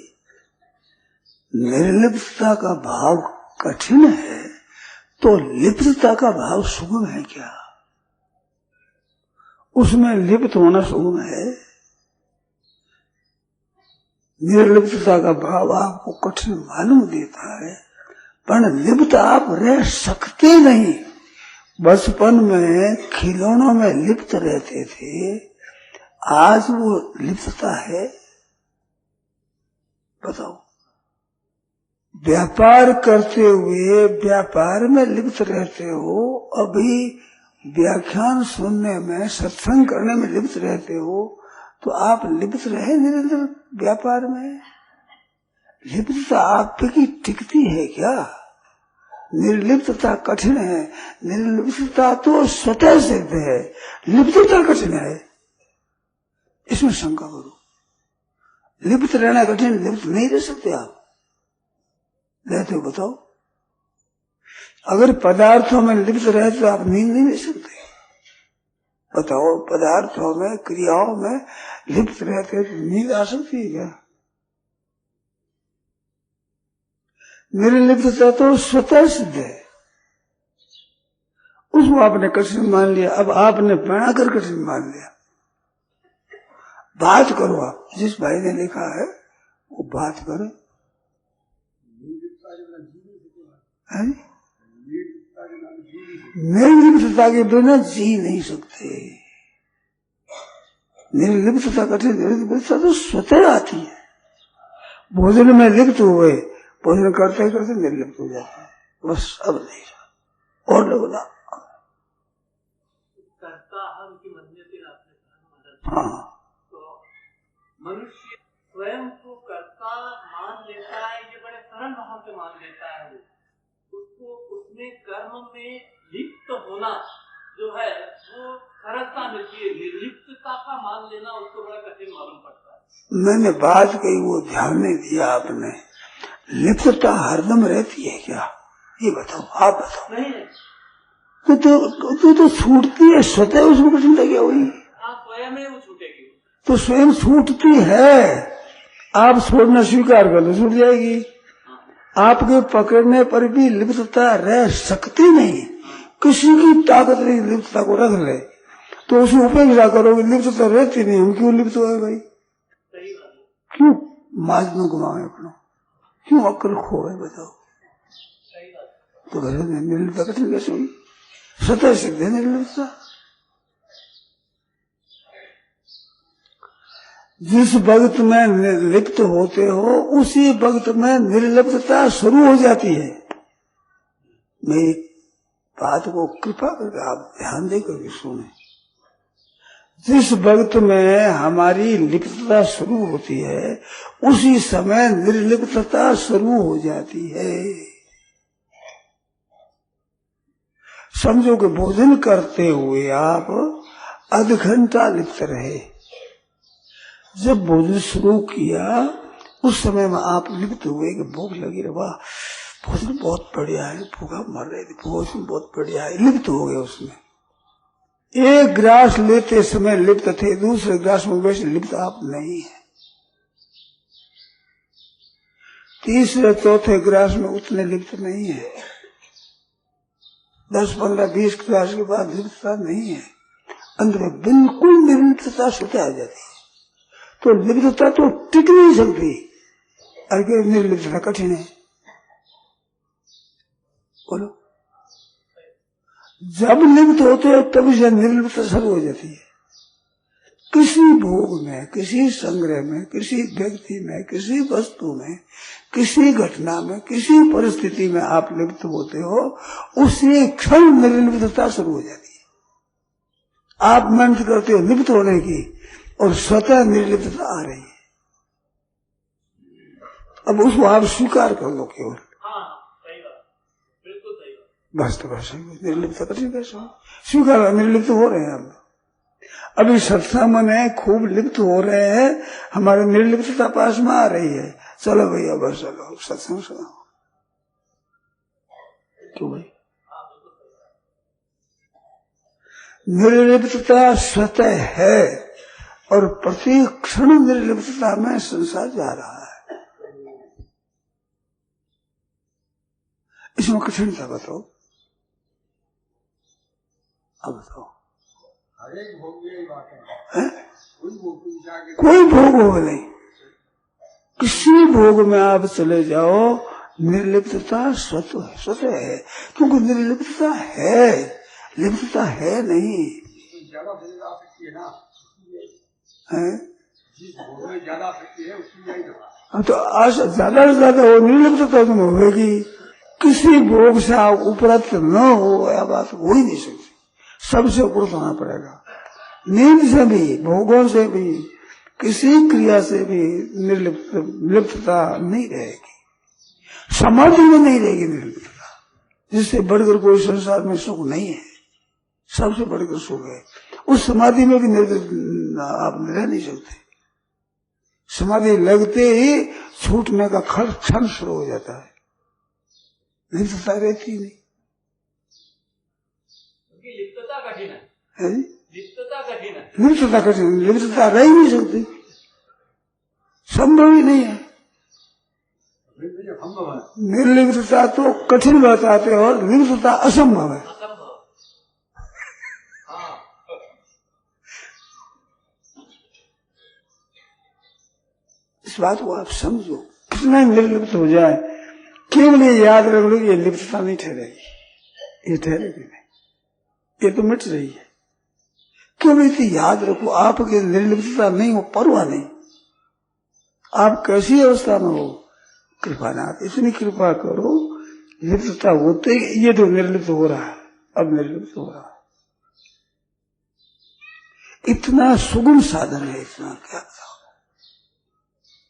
B: निर्लिप्तता का भाव कठिन है, तो लिप्तता का भाव सुगम है क्या? उसमें लिप्त होना शुरू है। निर्लिप्तता का भाव आपको कठिन मालूम देता है, पर लिप्त आप रह सकते नहीं। बचपन में खिलौनों में लिप्त रहते थे, आज वो लिप्तता है? बताओ। व्यापार करते हुए व्यापार में लिप्त रहते हो, अभी व्याख्यान सुनने में सत्संग करने में लिप्त रहते हो, तो आप लिप्त रहे निरंतर व्यापार में? लिप्तता आप पे की टिकती है क्या? निर्लिप्तता कठिन है, निर्लिप्तता तो स्वतः सिद्ध है, लिप्तता कठिन है, इसमें शंका करो। लिप्त रहना कठिन, लिप्त नहीं रह सकते आप। रहते हो बताओ? अगर पदार्थों में लिप्त रहे तो आप नींद नहीं ले सकते। बताओ, पदार्थों में क्रियाओं में लिप्त रहते तो नींद आ सकती है क्या? निर्लिप्तता तो स्वतः सिद्ध है, उसको आपने कठिन मान लिया। अब आपने बनाकर कठिन मान लिया। बात करो, आप जिस भाई ने लिखा है वो बात करें। निर्लिप्तता के बिना जी नहीं सकते। निर्लिप्तता कठिन, निर्लिप्तता तो स्वतः आती है। भोजन में लिप्त हुए, भोजन करते करते निर्लिप्त हो जाता है, बस अब नहीं रहा। और लोग ना हाँ,
C: तो मनुष्य स्वयं को कर्ता मान लेता है, ये बड़े सरल भाव से मान लेता है। वो उसको उसमें कर्म में लिप्त होना जो है वो सरलता मिलती है। निर्लिप्तता का मान लेना उसको बड़ा कठिन मालूम पड़ता है।
B: मैंने बात कही वो ध्यान नहीं दिया आपने। लिप्तता हरदम रहती है क्या? ये बताओ, आप बताओ।
C: नहीं,
B: तो छूटती है स्वतः, उसमें कठिनता क्या हुई?
C: स्वयं में वो छूटेगी।
B: तो स्वयं छूटती है, आप छोड़ना स्वीकार कर लो, छूट जाएगी। आपके पकड़ने पर भी लिप्तता रह सकती नहीं। किसी की ताकत नहीं लिप्तता को रख ले, तो उसमें उपेक्षा करोगे, लिप्तता रहती नहीं। हम क्यों लिप्त हुए भाई? क्यों माज में घुमावे अपना? क्यों अक्ल खोए? बताओ। तो घर में निर्लिप्तता कठिन कैसे हुई? स्वतः सिद्ध है निर्लिप्तता। जिस वक्त में निर्लिप्त होते हो उसी वक्त में निर्लिप्तता शुरू हो जाती है। मेरी बात को कृपा करके आप ध्यान देकर के सुने। जिस वक्त में हमारी लिप्तता शुरू होती है उसी समय निर्लिप्तता शुरू हो जाती है। समझो कि भोजन करते हुए आप आध घंटा लिप्त रहे। जब भोजन शुरू किया उस समय में आप लिप्त हुए कि भूख लगी रही, वाह भोजन बहुत बढ़िया है, भूखा मर रहे थे, भोजन बहुत बढ़िया है, लिप्त हो गए उसमें। एक गिलास लेते समय लिप्त थे, दूसरे गिलास में वैसे लिप्त आप नहीं है। तीसरे चौथे गिलास में उतने लिप्त नहीं है। 10, 15, 20 गिलास के बाद लिप्तता नहीं है। अंत में बिल्कुल निर्लिप्तता स्वतः आ जाती है। तो लिप्तता तो टिक नहीं सकती, अगर निर्लिप्तता कठिन है। बोलो, जब लिप्त होते हो तब से निर्लिप्तता शुरू हो जाती है। किसी भोग में, किसी संग्रह में, किसी व्यक्ति में, किसी वस्तु में, किसी घटना में, किसी परिस्थिति में आप लिप्त होते हो, उसी क्षण निर्लिप्तता शुरू हो जाती है। आप मेहनत करते हो लिप्त होने की और स्वतः निर्लिप्तता आ रही है। अब उसको आप स्वीकार कर लो केवल। बस तो बस निर्लिप्त कठिन कैसे हो? स्वीकार, निर्लिप्त हो रहे हैं हम। अभी सत्संग में खूब लिप्त हो रहे हैं, हमारे निर्लिप्तता पास में आ रही है। चलो भैया बस चलो सत्संग सुनाओ। क्यों भाई? निर्लिप्तता स्वतः है और प्रति क्षण निर्लिप्तता में संसार जा रहा है। इसमें कठिनता बताओ। अब बताओ। कोई भोग हो नहीं, किसी भोग में आप चले जाओ, निर्लिप्तता स्वतः है, स्वतः है, क्योंकि निर्लिप्तता है, लिप्तता है नहीं है। तो आज ज्यादा से ज्यादा वो निर्लिप्तता तुम होगी, किसी भोग से आप उपरत न हो, यह बात हो ही नहीं सकती, सबसे उपरत होना पड़ेगा। नींद से भी, भोगों से भी, किसी क्रिया से भी निर्लिप्तता नहीं रहेगी, समाधि में नहीं रहेगी निर्लिप्तता, जिससे बढ़कर कोई संसार में सुख नहीं है, सबसे बढ़कर सुख है। उस समाधि में भी आप रह नहीं सकते, समाधि लगते ही छूटने का क्षण शुरू हो जाता है, लिप्तता रहती नहीं।
C: लिप्तता कठिन
B: है,
C: लिप्तता कठिन है,
B: लिप्तता कठिन, लिप्तता रह ही नहीं सकती, संभव ही नहीं है। निर्लिप्तता तो कठिन बताते हैं और लिप्तता असंभव है। इस बात को आप समझो, कितना निर्लिप्त हो जाए, केवल ये याद रख लो, ये लिप्तता नहीं ठहरेगी, ये ठहरेगी नहीं, ये तो मिट रही है। केवल इसे याद रखो, आपकी निर्लिप्तता नहीं हो, परवाह नहीं, आप कैसी अवस्था में हो, कृपानाथ इतनी कृपा करो, लिप्तता होते ये तो निर्लिप्त हो रहा है, अब निर्लिप्त हो रहा है। इतना सुगम साधन है, इतना क्या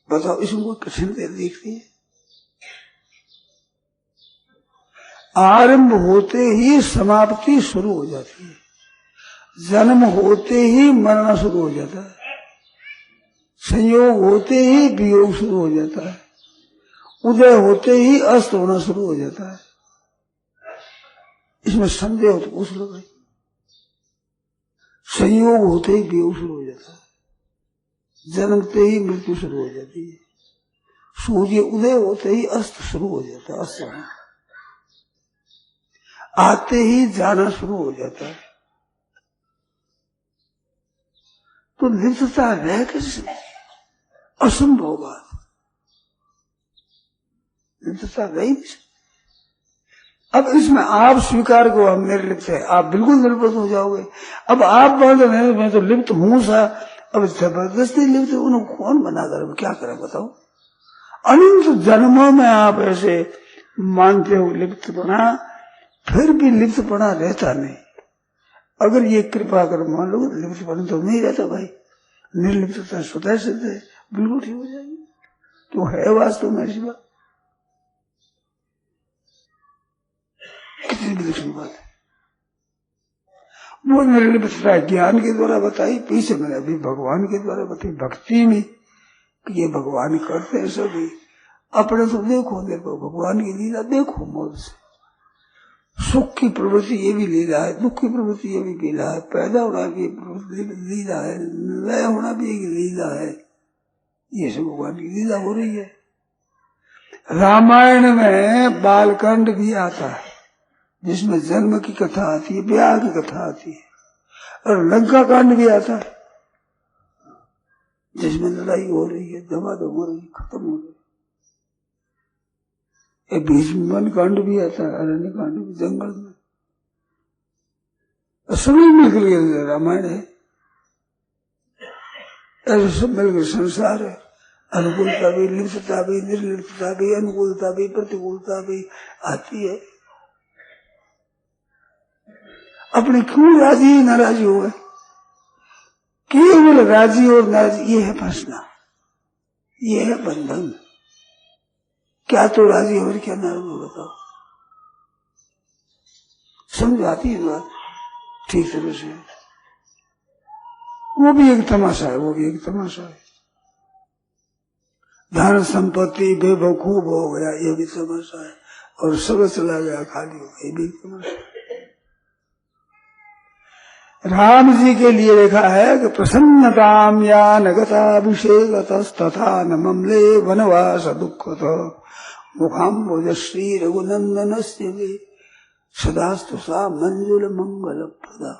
B: बताओ, इसमें कोई कठिनाई देखती है? आरंभ होते ही समाप्ति शुरू हो जाती है, जन्म होते ही मरना शुरू हो जाता है, संयोग होते ही वियोग शुरू हो जाता है, उदय होते ही अस्त होना शुरू हो जाता है। इसमें संदेह हो तो पूछ लो भाई, संयोग होते ही वियोग शुरू हो जाता है, जन्मते ही मृत्यु शुरू हो जाती है, सूर्य उदय होते ही अस्त शुरू हो जाता है, अस्त होना, आते ही जाना शुरू हो जाता है। तो लिप्तता रह कैसे? असंभव बात, लिप्तता रह ही नहीं सकती। अब इसमें आप स्वीकार को हम निर्लिप्त है, आप बिल्कुल निर्लिप्त हो जाओगे। अब आप बोलते नहीं मैं तो लिप्त हूं सा, अब जबरदस्ती लिप्त उन्हें कौन बना कर क्या करें बताओ? अनंत जन्मों में आप ऐसे मानते हो लिप्त बना, फिर भी लिप्त पना रहता नहीं। अगर ये कृपा कर मान लो लिप्त पना तो नहीं रहता भाई, निर्लिप्तता स्वतः सिद्ध है, बिल्कुल ठीक हो जाएगी। तो है वास्तव में ऐसी बात, कितनी विलक्षण बात है। वो निर्लिप्तता ज्ञान के द्वारा बताई, पीछे मैंने अभी भगवान के द्वारा बताई भक्ति में, कि ये भगवान करते हैं सभी। अपने तो देखो, देखो भगवान की लीला देखो मौज से। सुख की प्रवृत्ति ये भी लीला है, दुख की प्रवृत्ति ये भी लीला है, पैदा होना भी लीला है, लय होना भी एक लीला है। ये सब भगवान की लीला हो रही है। रामायण में बालकांड भी आता है, जिसमें जन्म की कथा आती है, ब्याह की कथा आती है, और लंका कांड भी आता है, जिसमें लड़ाई हो रही है, धमाधम हो रही है, खत्म हो रही है। भीष्म कांड भी आता है, अरण्य कांड भी, जंगल में, सभी मिलकर रामायण है। ऐसे सब मिलकर संसार है। अनुकूलता भी, लिप्तता भी, निर्लिप्तता भी, अनुकूलता भी, प्रतिकूलता भी आती है। अपने क्यों राजी नाराजी हो गए? केवल राजी और नाराजी ये है फंसना, ये है बंधन। क्या तो राजी हो क्या नाराज हो बताओ? समझ आती है बात ठीक तरह से? वो भी एक तमाशा है, वो भी एक तमाशा है। धन संपत्ति बेवकूफ हो गया, ये भी तमाशा है, और सब चला गया खाली हो गया, ये भी तमाशा है। राम जी के लिए लिखा है कि प्रसन्नताम या नगताभिषेक तथा न ममले वनवास दुख मुखाम्बोज श्री रघुनंदन सदास्तु सा मंजुल मंगल प्रदा।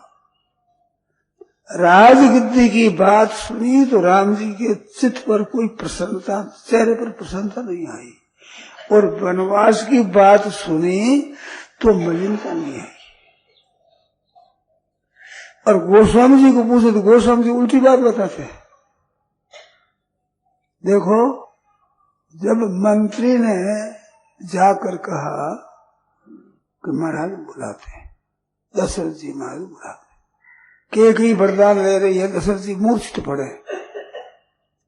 B: राजगद्दी की बात सुनी तो राम जी के चित्त पर कोई प्रसन्नता, चेहरे पर प्रसन्नता नहीं आई, और वनवास की बात सुनी तो मलिनता नहीं आई। और गोस्वामी जी को पूछो तो गोस्वामी जी उल्टी बात बताते हैं। देखो, जब मंत्री ने जाकर कहा कि महाराज बुलाते हैं, दशरथ जी महाराज बुलाते, केकई वरदान ले रही है, दशरथ जी मूर्छित पड़े।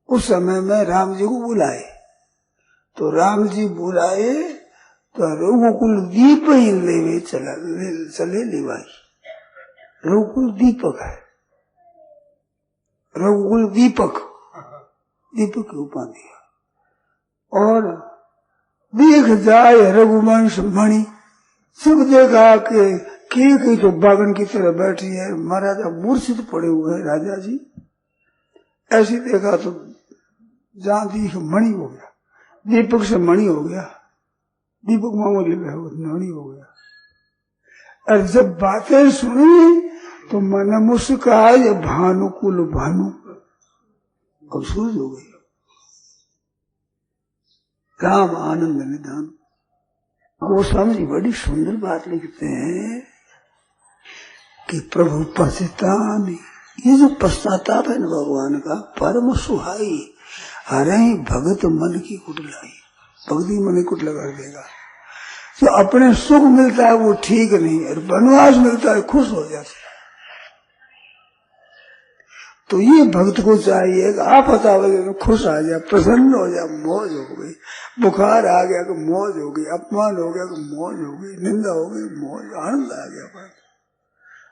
B: उस समय में राम जी को बुलाए, तो राम जी बुलाए तो रघुकुल दीप ही ले चले लिवाई। रघुकुल दीपक है, रघुकुल दीपक, दीपक की उपाधि है। और देख जाए रघुवंश मणि, सब देखा कि तो बागन की तरह बैठी है, महाराजा मूर्छित पड़े हुए हैं राजा जी। ऐसी देखा तो जहां दीख मणि हो गया, दीपक से मणि हो गया, दीपक मामूली मणि हो गया। और जब बातें सुनी तो मन मुस्काए भानुकुल भानु, अब सूझ हो गई। राम आनंद निधान। गोस्वामी जी बड़ी सुंदर बात लिखते हैं कि प्रभु पछताने, ये जो पश्चाताप है ना भगवान का, परम सुहाई, हरे भगत मन की कुटलाई, भक्ति मन की कुट लगा देगा। तो अपने सुख मिलता है वो ठीक नहीं, और वनवास मिलता है खुश हो जाते हैं। तो ये भक्त को चाहिए कि आप बताओगे खुश आ जाए, प्रसन्न हो जाए, मौज हो गई, बुखार आ गया कि मौज हो गई, अपमान हो गया कि मौज हो गई, निंदा हो गई मौज, आनंद आ गया,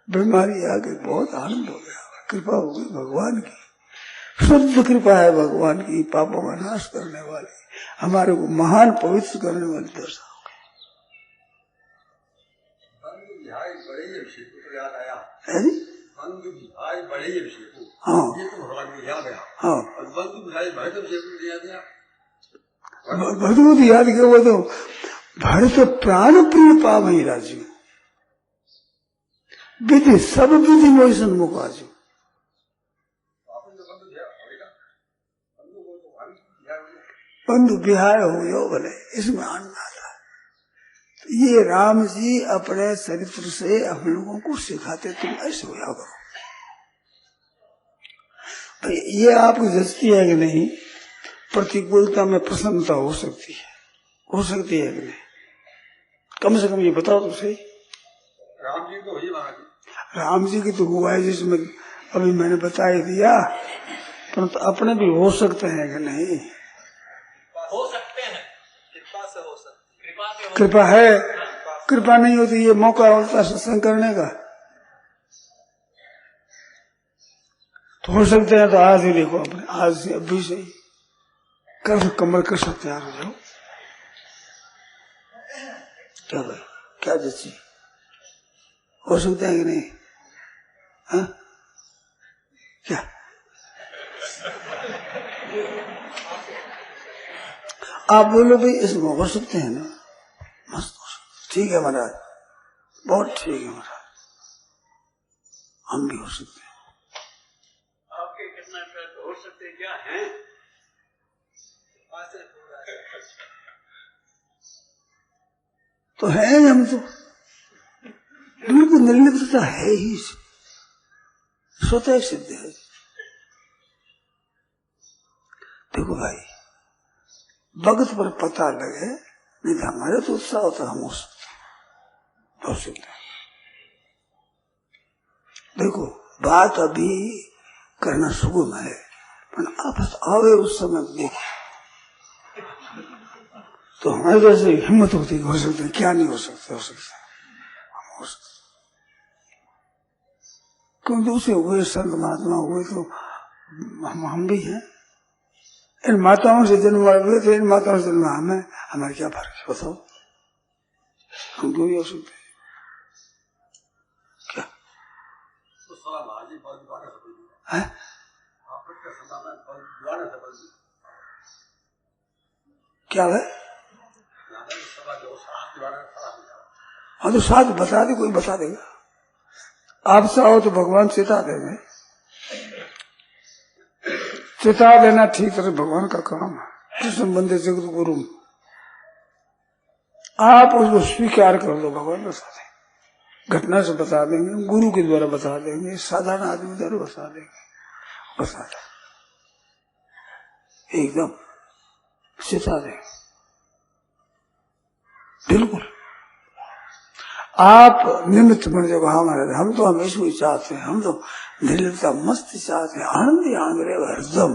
B: बीमारी आ गई बहुत आनंद हो गया, कृपा हो गई भगवान की, शुद्ध कृपा है भगवान की, पापों का नाश करने वाली, हमारे को महान पवित्र करने वाली दशा हो गई। हाँ हाँ, भगवत याद के वो तो भरत प्राण प्रिय पावई राजू, विधि सब विधि मोहि सन्मुख आजू। बंधु विहाय हो यो भले, इसमें आनंद आता है। तो ये राम जी अपने चरित्र से हम लोगों को सिखाते, तुम ऐसे होया करो। ये आपको जचती है कि नहीं? प्रतिकूलता में प्रसन्नता हो सकती है कि नहीं? कम से कम ये बताओ तो सही।
D: राम जी तो ही
B: राम जी की तो हुआ है, जिसमें अभी मैंने बता ही दिया, परंतु अपने भी हो सकते हैं कि नहीं?
C: हो सकते हैं, कृपा से हो सकते, कृपा से हो,
B: कृपा है, कृपा नहीं होती ये मौका होता सत्संग करने का, तो हो सकते हैं। तो आज ही देखो, अपने आज से अभी से ही कर कमर कसर तैयार हो जाओ। क्या भाई, क्या जैसी हो सकता है कि नहीं? हाँ क्या आप बोलो भाई, इसमें हो सकते हैं ना? मस्त हो सकते, ठीक है महाराज, बहुत ठीक है महाराज, हम भी हो सकते हैं।
C: आपके कितना हो सकते क्या है?
B: तो है हम तो बिल्कुल निर्लिप्तता है ही, स्वतः सिद्ध है। देखो भाई, भगत पर पता लगे, नहीं तो हमारे तो उत्साह होता, हम हो सकते हैं। देखो बात अभी करना सुगम है, पर आप आवे उस समय देखो तो हमारे जैसे हिम्मत होती हो सकते हैं, क्या नहीं हो सकते, हो सकता है, हम हो सकते। क्योंकि उसे हुए संत महात्मा हुए तो हम भी हैं। इन माताओं से जन्म हुए थे, इन माताओं से जन्म हमें, हमारे क्या फर्क है बताओ? हम क्यों नहीं हो सकते? क्या है? क्या है? हाँ तो साथ बता दे, कोई बता देगा। आप चाहो तो भगवान सिखा देंगे, चिता देना ठीक तरह भगवान का काम है। कृष्ण बंदे जगत गुरु, आप उसको स्वीकार कर दो, भगवान बता देंगे, घटना से बता देंगे, गुरु के द्वारा बता देंगे, साधारण आदमी द्वारा बता देंगे, बता देंगे, एकदम सिता देंगे, बिल्कुल। आप निमित्त बन जाओ हमारे, हम तो हमेशा ही चाहते हैं, हम तो निर्लिप्तता मस्ती चाहते हैं, आनंद ही आनंद रहेगा हरदम।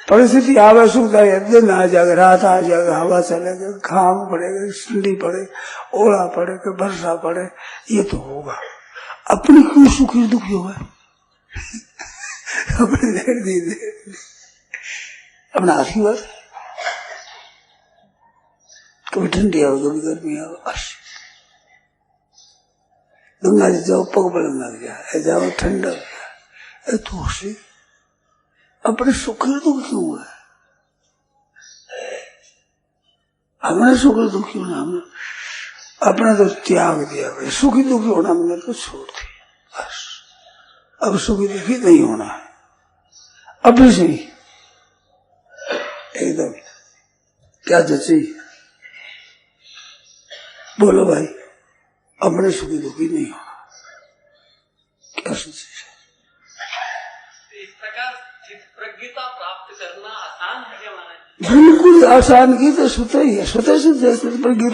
B: परिस्थिति आवे, सुविधा दिन आ जाएगा, रात आ जाएगा, हवा चलेगा, घाम पड़ेगा, ठंडी पड़े, ओला पड़े, वर्षा पड़े, ये तो होगा। अपनी क्यों सुखी दुखी हो गए अपने देर दी अपना आशीर्वाद, कभी ठंडी आवे, कभी गर्मी आवे, बस गंगा जी जाओ पग बड़न लग जाए, जाओ ठंडा है, तो से अपने सुखी दुख क्यों है? हमने सुखी दुखी होना, हमने अपना तो त्याग दिया, सुखी दुखी होना हमने तो छोड़ दिया, बस अब सुखी दुखी नहीं होना है, अभी से ही एकदम। क्या जची बोलो भाई, अपने सुखी दुखी नहीं होना, क्या सोची?
C: इस प्रकार प्रज्ञता प्राप्त करना आसान है क्या माना?
B: बिल्कुल आसान की तो स्वतः ही है, स्वतः से प्रज्ञा,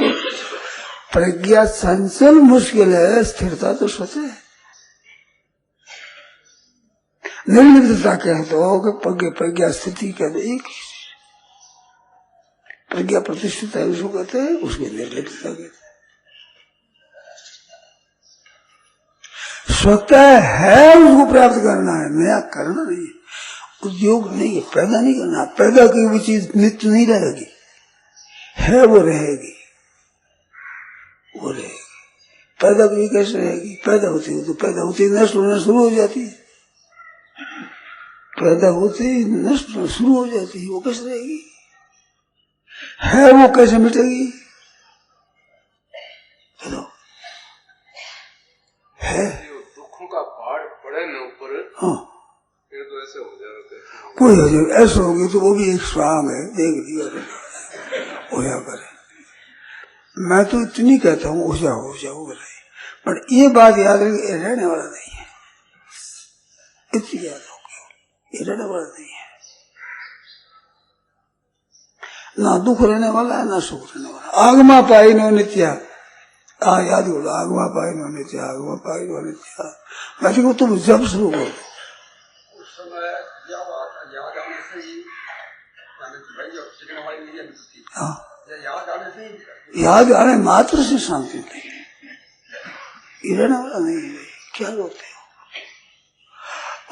B: प्रज्ञा संचल मुश्किल है, स्थिरता तो स्वतः है। निर्लिप्तता कह दो कि प्रज्ञा स्थिति कह दो, एक ही प्रज्ञा प्रतिष्ठित है, उसको कहते हैं, उसकी निर्लिप्तता कहते हैं। स्वतः है, उसको प्राप्त करना है, नया करना नहीं है, उद्योग नहीं है, पैदा नहीं करना। पैदा की वो चीज नित्य नहीं रहेगी, है वो रहेगी, वो रहेगी। पैदा की कैसे रहेगी? पैदा होती है तो पैदा होती नष्ट होना शुरू हो जाती है, पैदा होते ही नष्ट होना शुरू हो जाती है, वो कैसे रहेगी? है वो कैसे मिटेगी? चलो है,
E: दुखों का पहाड़ पड़े न ऊपर,
B: हाँ
E: फिर तो ऐसे हो जाते,
B: कोई हो जाए, ऐसा होगी तो वो भी एक स्वांग है, देख लिया होया करे। मैं तो इतनी कहता हूँ हो जाओ बताइए, पर ये बात याद रखिए, रहने वाला नहीं है, इतनी याद होगी, ये रहने वाला नहीं है। ना दुख रहने वाला है, ना सुख रहने वाला। आगमा पाई नो नित्या, याद बोलो, आगमा पाई नो नित्या, आगमा पाई नो नित्या। मैं देखो तुम जब शुरू करो,
D: उस समय याद आने से ही भाई वाली नहीं मिलती, याद आने से ही,
B: याद आने मात्र से शांति नहीं, ये रहने वाला नहीं है। क्या बोलते हो?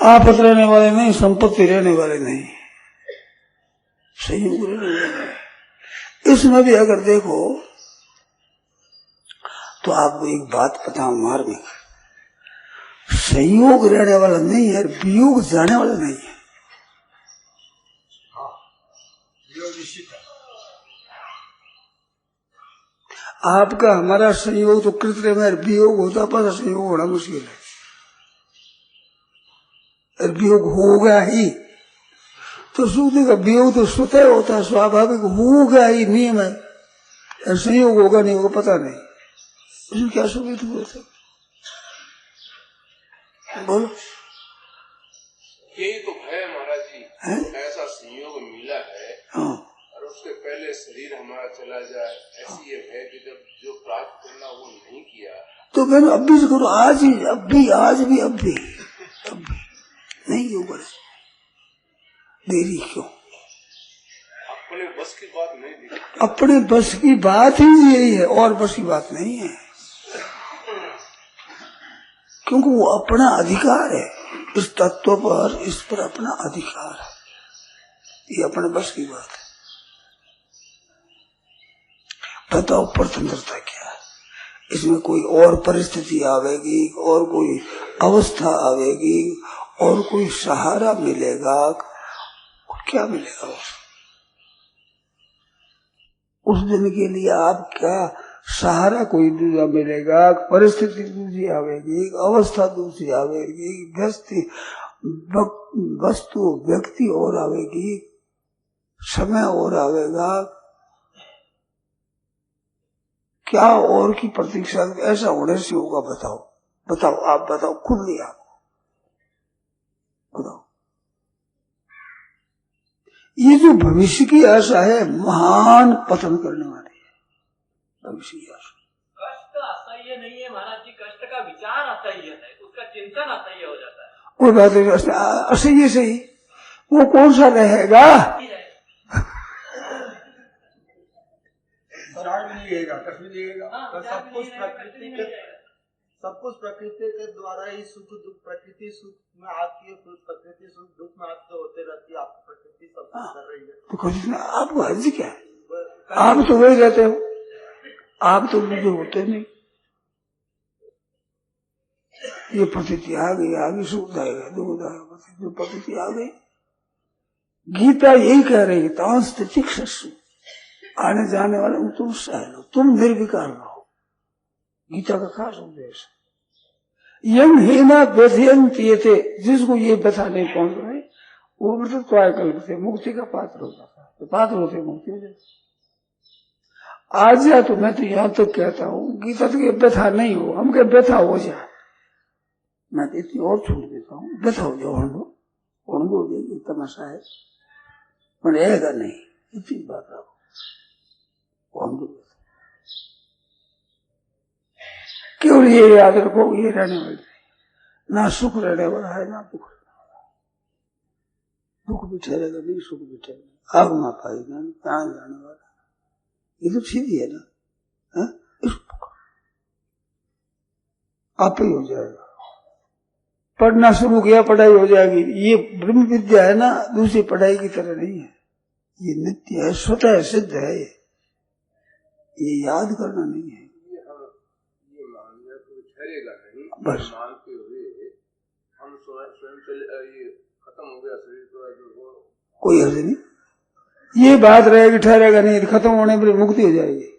B: आपत रहने वाले नहीं, संपत्ति रहने वाले नहीं, संयोग रहने वाले नहीं। इसमें भी अगर देखो तो आपको एक बात बताऊं, मार्ग में संयोग रहने वाला नहीं है, वियोग जाने वाला नहीं है। आपका हमारा संयोग तो कृत्रिम है, वियोग होता पर संयोग होना मुश्किल है। वियोग होगा ही तो सुख देगा, वियोग तो स्वतः होता है, स्वाभाविक होगा ही, नियम है। संयोग होगा नहीं होगा पता नहीं, उसमें क्या सुख दुख होता है? बोलो।
E: यही तो है महाराज जी,
B: है?
E: ऐसा संयोग मिला है,
B: हाँ,
E: और उसके पहले शरीर हमारा चला जाए, ऐसी ये है कि जब जो प्राप्त करना वो नहीं किया,
B: तो मैंने अब भी करो, आज ही, अब भी, आज भी, अब भी नहीं क्यों करे, देरी क्यों?
E: अपने बस की बात नहीं दिखी,
B: अपने बस की बात ही यही है, और बस की बात नहीं है, क्योंकि वो अपना अधिकार है, इस तत्व पर, इस पर अपना अधिकार है, ये अपने बस की बात है। बताओ स्वतंत्रता क्या है? इसमें कोई और परिस्थिति आवेगी, और कोई अवस्था आवेगी, और कोई सहारा मिलेगा, क्या मिलेगा? उस दिन के लिए आपका सहारा कोई दूसरा मिलेगा, परिस्थिति दूसरी आवेगी, अवस्था दूसरी आवेगी, व्यस्ति वस्तु व्यक्ति और आवेगी, समय और आवेगा, क्या और की प्रतीक्षा, ऐसा होने से होगा? बताओ बताओ, आप बताओ, खुद नहीं, आप बताओ। ये जो भविष्य की आशा है महान पतन करने वाली है। भविष्य की आशा
C: कष्ट असह्य नहीं है महाराज जी, कष्ट का विचार असह्य है, उसका चिंतन असह्य हो जाता है।
B: कोई बात नहीं, असह्य से ही वो कौन सा रहेगा?
D: विचार भी नहीं रहेगा, कष्ट भी नहीं रहेगा।
C: हाँ,
D: सब कुछ प्रकृति के द्वारा ही सुख दुख, प्रकृति सुख में आती है, प्रकृति सुख दुख में आते होते रहती है। आपकी प्रकृति सब कुछ कर रही है,
B: तो कुछ आपको हर्ज क्या है? आप तो वही रहते हो, आप तो मुझे होते नहीं। ये प्रकृति आ गई, सुख आएगा, दुख आएगा, जो प्रकृति आ गई। गीता यही कह रही है, तांस तितिक्षसु, आने जाने वाले तुम सहलो, तुम निर्विकार रहो। गीता का खास उपदेश। यम हेना व्यथयन्ति थे, जिसको ये व्यथा नहीं पहुंच रहे वो मतलब त्वाय कल्प से मुक्ति का पात्र हो जाता है, तो पात्र होते मुक्ति हो जाती। आज या तो मैं तो यहां तक कहता हूँ, गीता तो ये व्यथा नहीं हो, हम क्या व्यथा हो जाए, मैं तो इतनी और छूट देता हूँ, व्यथा हो जाओ, हो जाएगी, तमाशा है, पर रहेगा नहीं, इतनी बात रहो। केवल ये याद रखो, ये रहने वाली ना सुख रहने वाला है ना दुख रहने वाला। दुख भी ठहरेगा नहीं, सुख भी ठहरेगा, आग ना पाएगा नहीं, कहाँ जाने वाला। ये तो सीधी है ना, इसको आप ही हो जाएगा। पढ़ना शुरू किया, पढ़ाई हो जाएगी। ये ब्रह्म विद्या है ना, दूसरी पढ़ाई की तरह नहीं है, ये नित्य है, स्वतः सिद्ध है, ये याद करना नहीं है।
E: ये मान लिया तो ठहरेगा नहीं,
B: बस
E: मानते हुए हम स्वयं ये खत्म हो गया शरीर, तो
B: कोई अर्थ नहीं। ये बात रहेगी, ठहरेगा नहीं, खत्म होने पर मुक्ति हो जाएगी।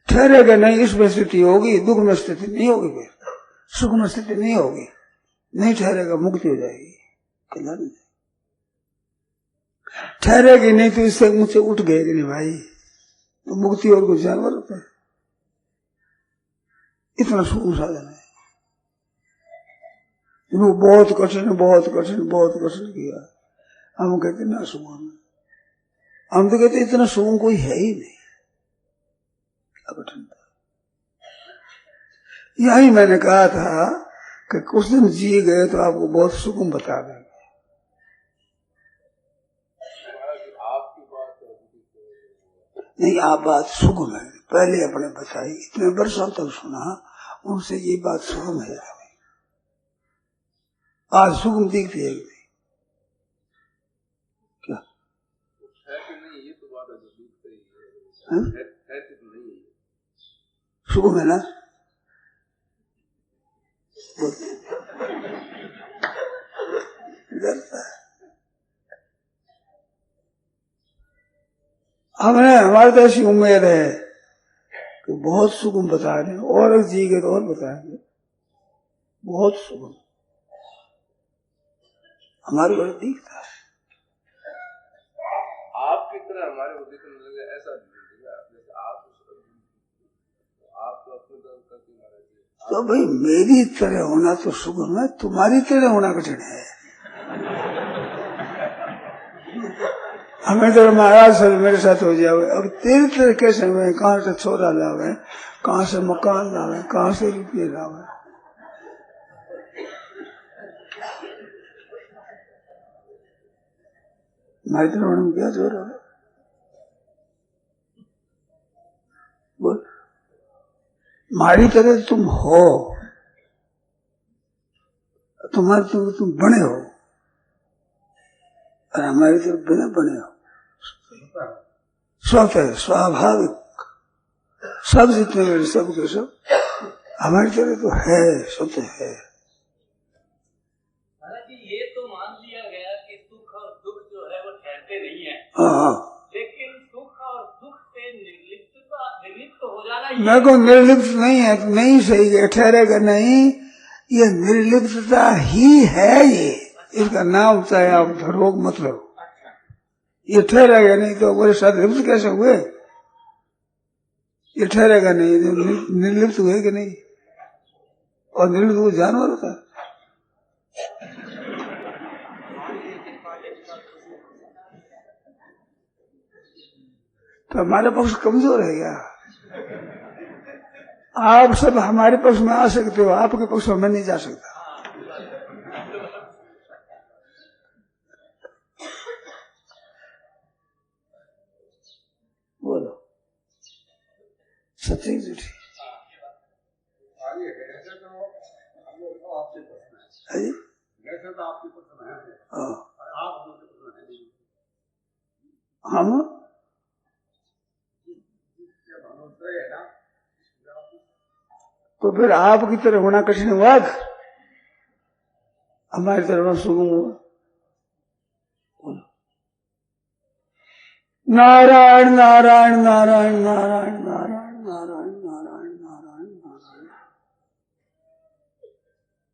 B: ठहरेगा नहीं, इसमें स्थिति होगी, दुख में स्थिति नहीं होगी, फिर सुख में स्थिति नहीं होगी, नहीं ठहरेगा, मुक्ति हो जाएगी, कल्याण हो जाएगी। ठहरेगी नहीं तो इससे ऊंचे उठ गए कि नहीं भाई, तो मुक्ति और कुछ जानवर होता है। इतना सुकून साधन है, इन्होंने बहुत कठिन बहुत कठिन बहुत कठिन किया। हम कहते ना सुकून, हम तो कहते इतना सुकून कोई है ही नहीं, क्या कठिन था। यही मैंने कहा था कि कुछ दिन जी गए तो आपको बहुत सुकून बता देंगे। नहीं, आप बात सुगम है, पहले अपने बताई, इतने वर्षों तक सुना, उनसे ये बात सुगम है। आज सुगम दिखती है नहीं, क्या
E: है कि नहीं? ये तो बात है जो दिखती है, है कि नहीं?
B: सुगम है ना? डरता है। हमने, हमारे तो ऐसी उम्मीद है कि बहुत सुगम बता रहे हैं, और जी के तो और बताएंगे, बहुत सुगम हमारे बड़े दिखता है।
E: आपकी तरह हमारे को दिखने लगे ऐसा नहीं, आप तो अपने दम करके मारे।
B: तो भाई मेरी तरह होना तो सुगम है, तुम्हारी तरह होना कठिन है। हमें तो महाराज सब मेरे साथ हो जाओ, अब तेरे तरह कैसे में, कहाँ से छोरा लावे, कहाँ से मकान लावे, कहाँ से रुपये लावे। हमारी तरह होने में क्या जोर है? बोल, हमारी तरह तुम हो, तुम्हारी तरह तुम बने हो, और हमारी तरफ बिना बने हो। स्वतः स्वाभाविक सब जितने मेरे सब के सब हमारी तरह तो है, स्वतः है।
C: हालांकि ये तो मान लिया गया कि सुख और दुख जो है वो ठहरते नहीं है,
B: हाँ,
C: लेकिन सुख और दुख से निर्लिप्त हो जाना,
B: मैं को निर्लिप्त नहीं है, नहीं सही है, ठहरेगा नहीं, ये निर्लिप्तता ही है। ये इसका नाम चाहे आप रोग मत लो, ये ठहरेगा नहीं तो बोले साथ लिप्त कैसे हुए, ये ठहरेगा नहीं, निर्लिप्त हुए कि नहीं। और निर्लिप्त को जानवर होता है। तो हमारा पक्ष कमजोर है क्या? आप सब हमारे पक्ष में आ सकते हो, आपके पक्ष में मैं नहीं जा सकता। बोलो सच्ची झूठी? हम तो फिर आपकी तरह होना कठिन हुआ, हमारी तरह सुगम हुआ। नारायण नारायण नारायण नारायण।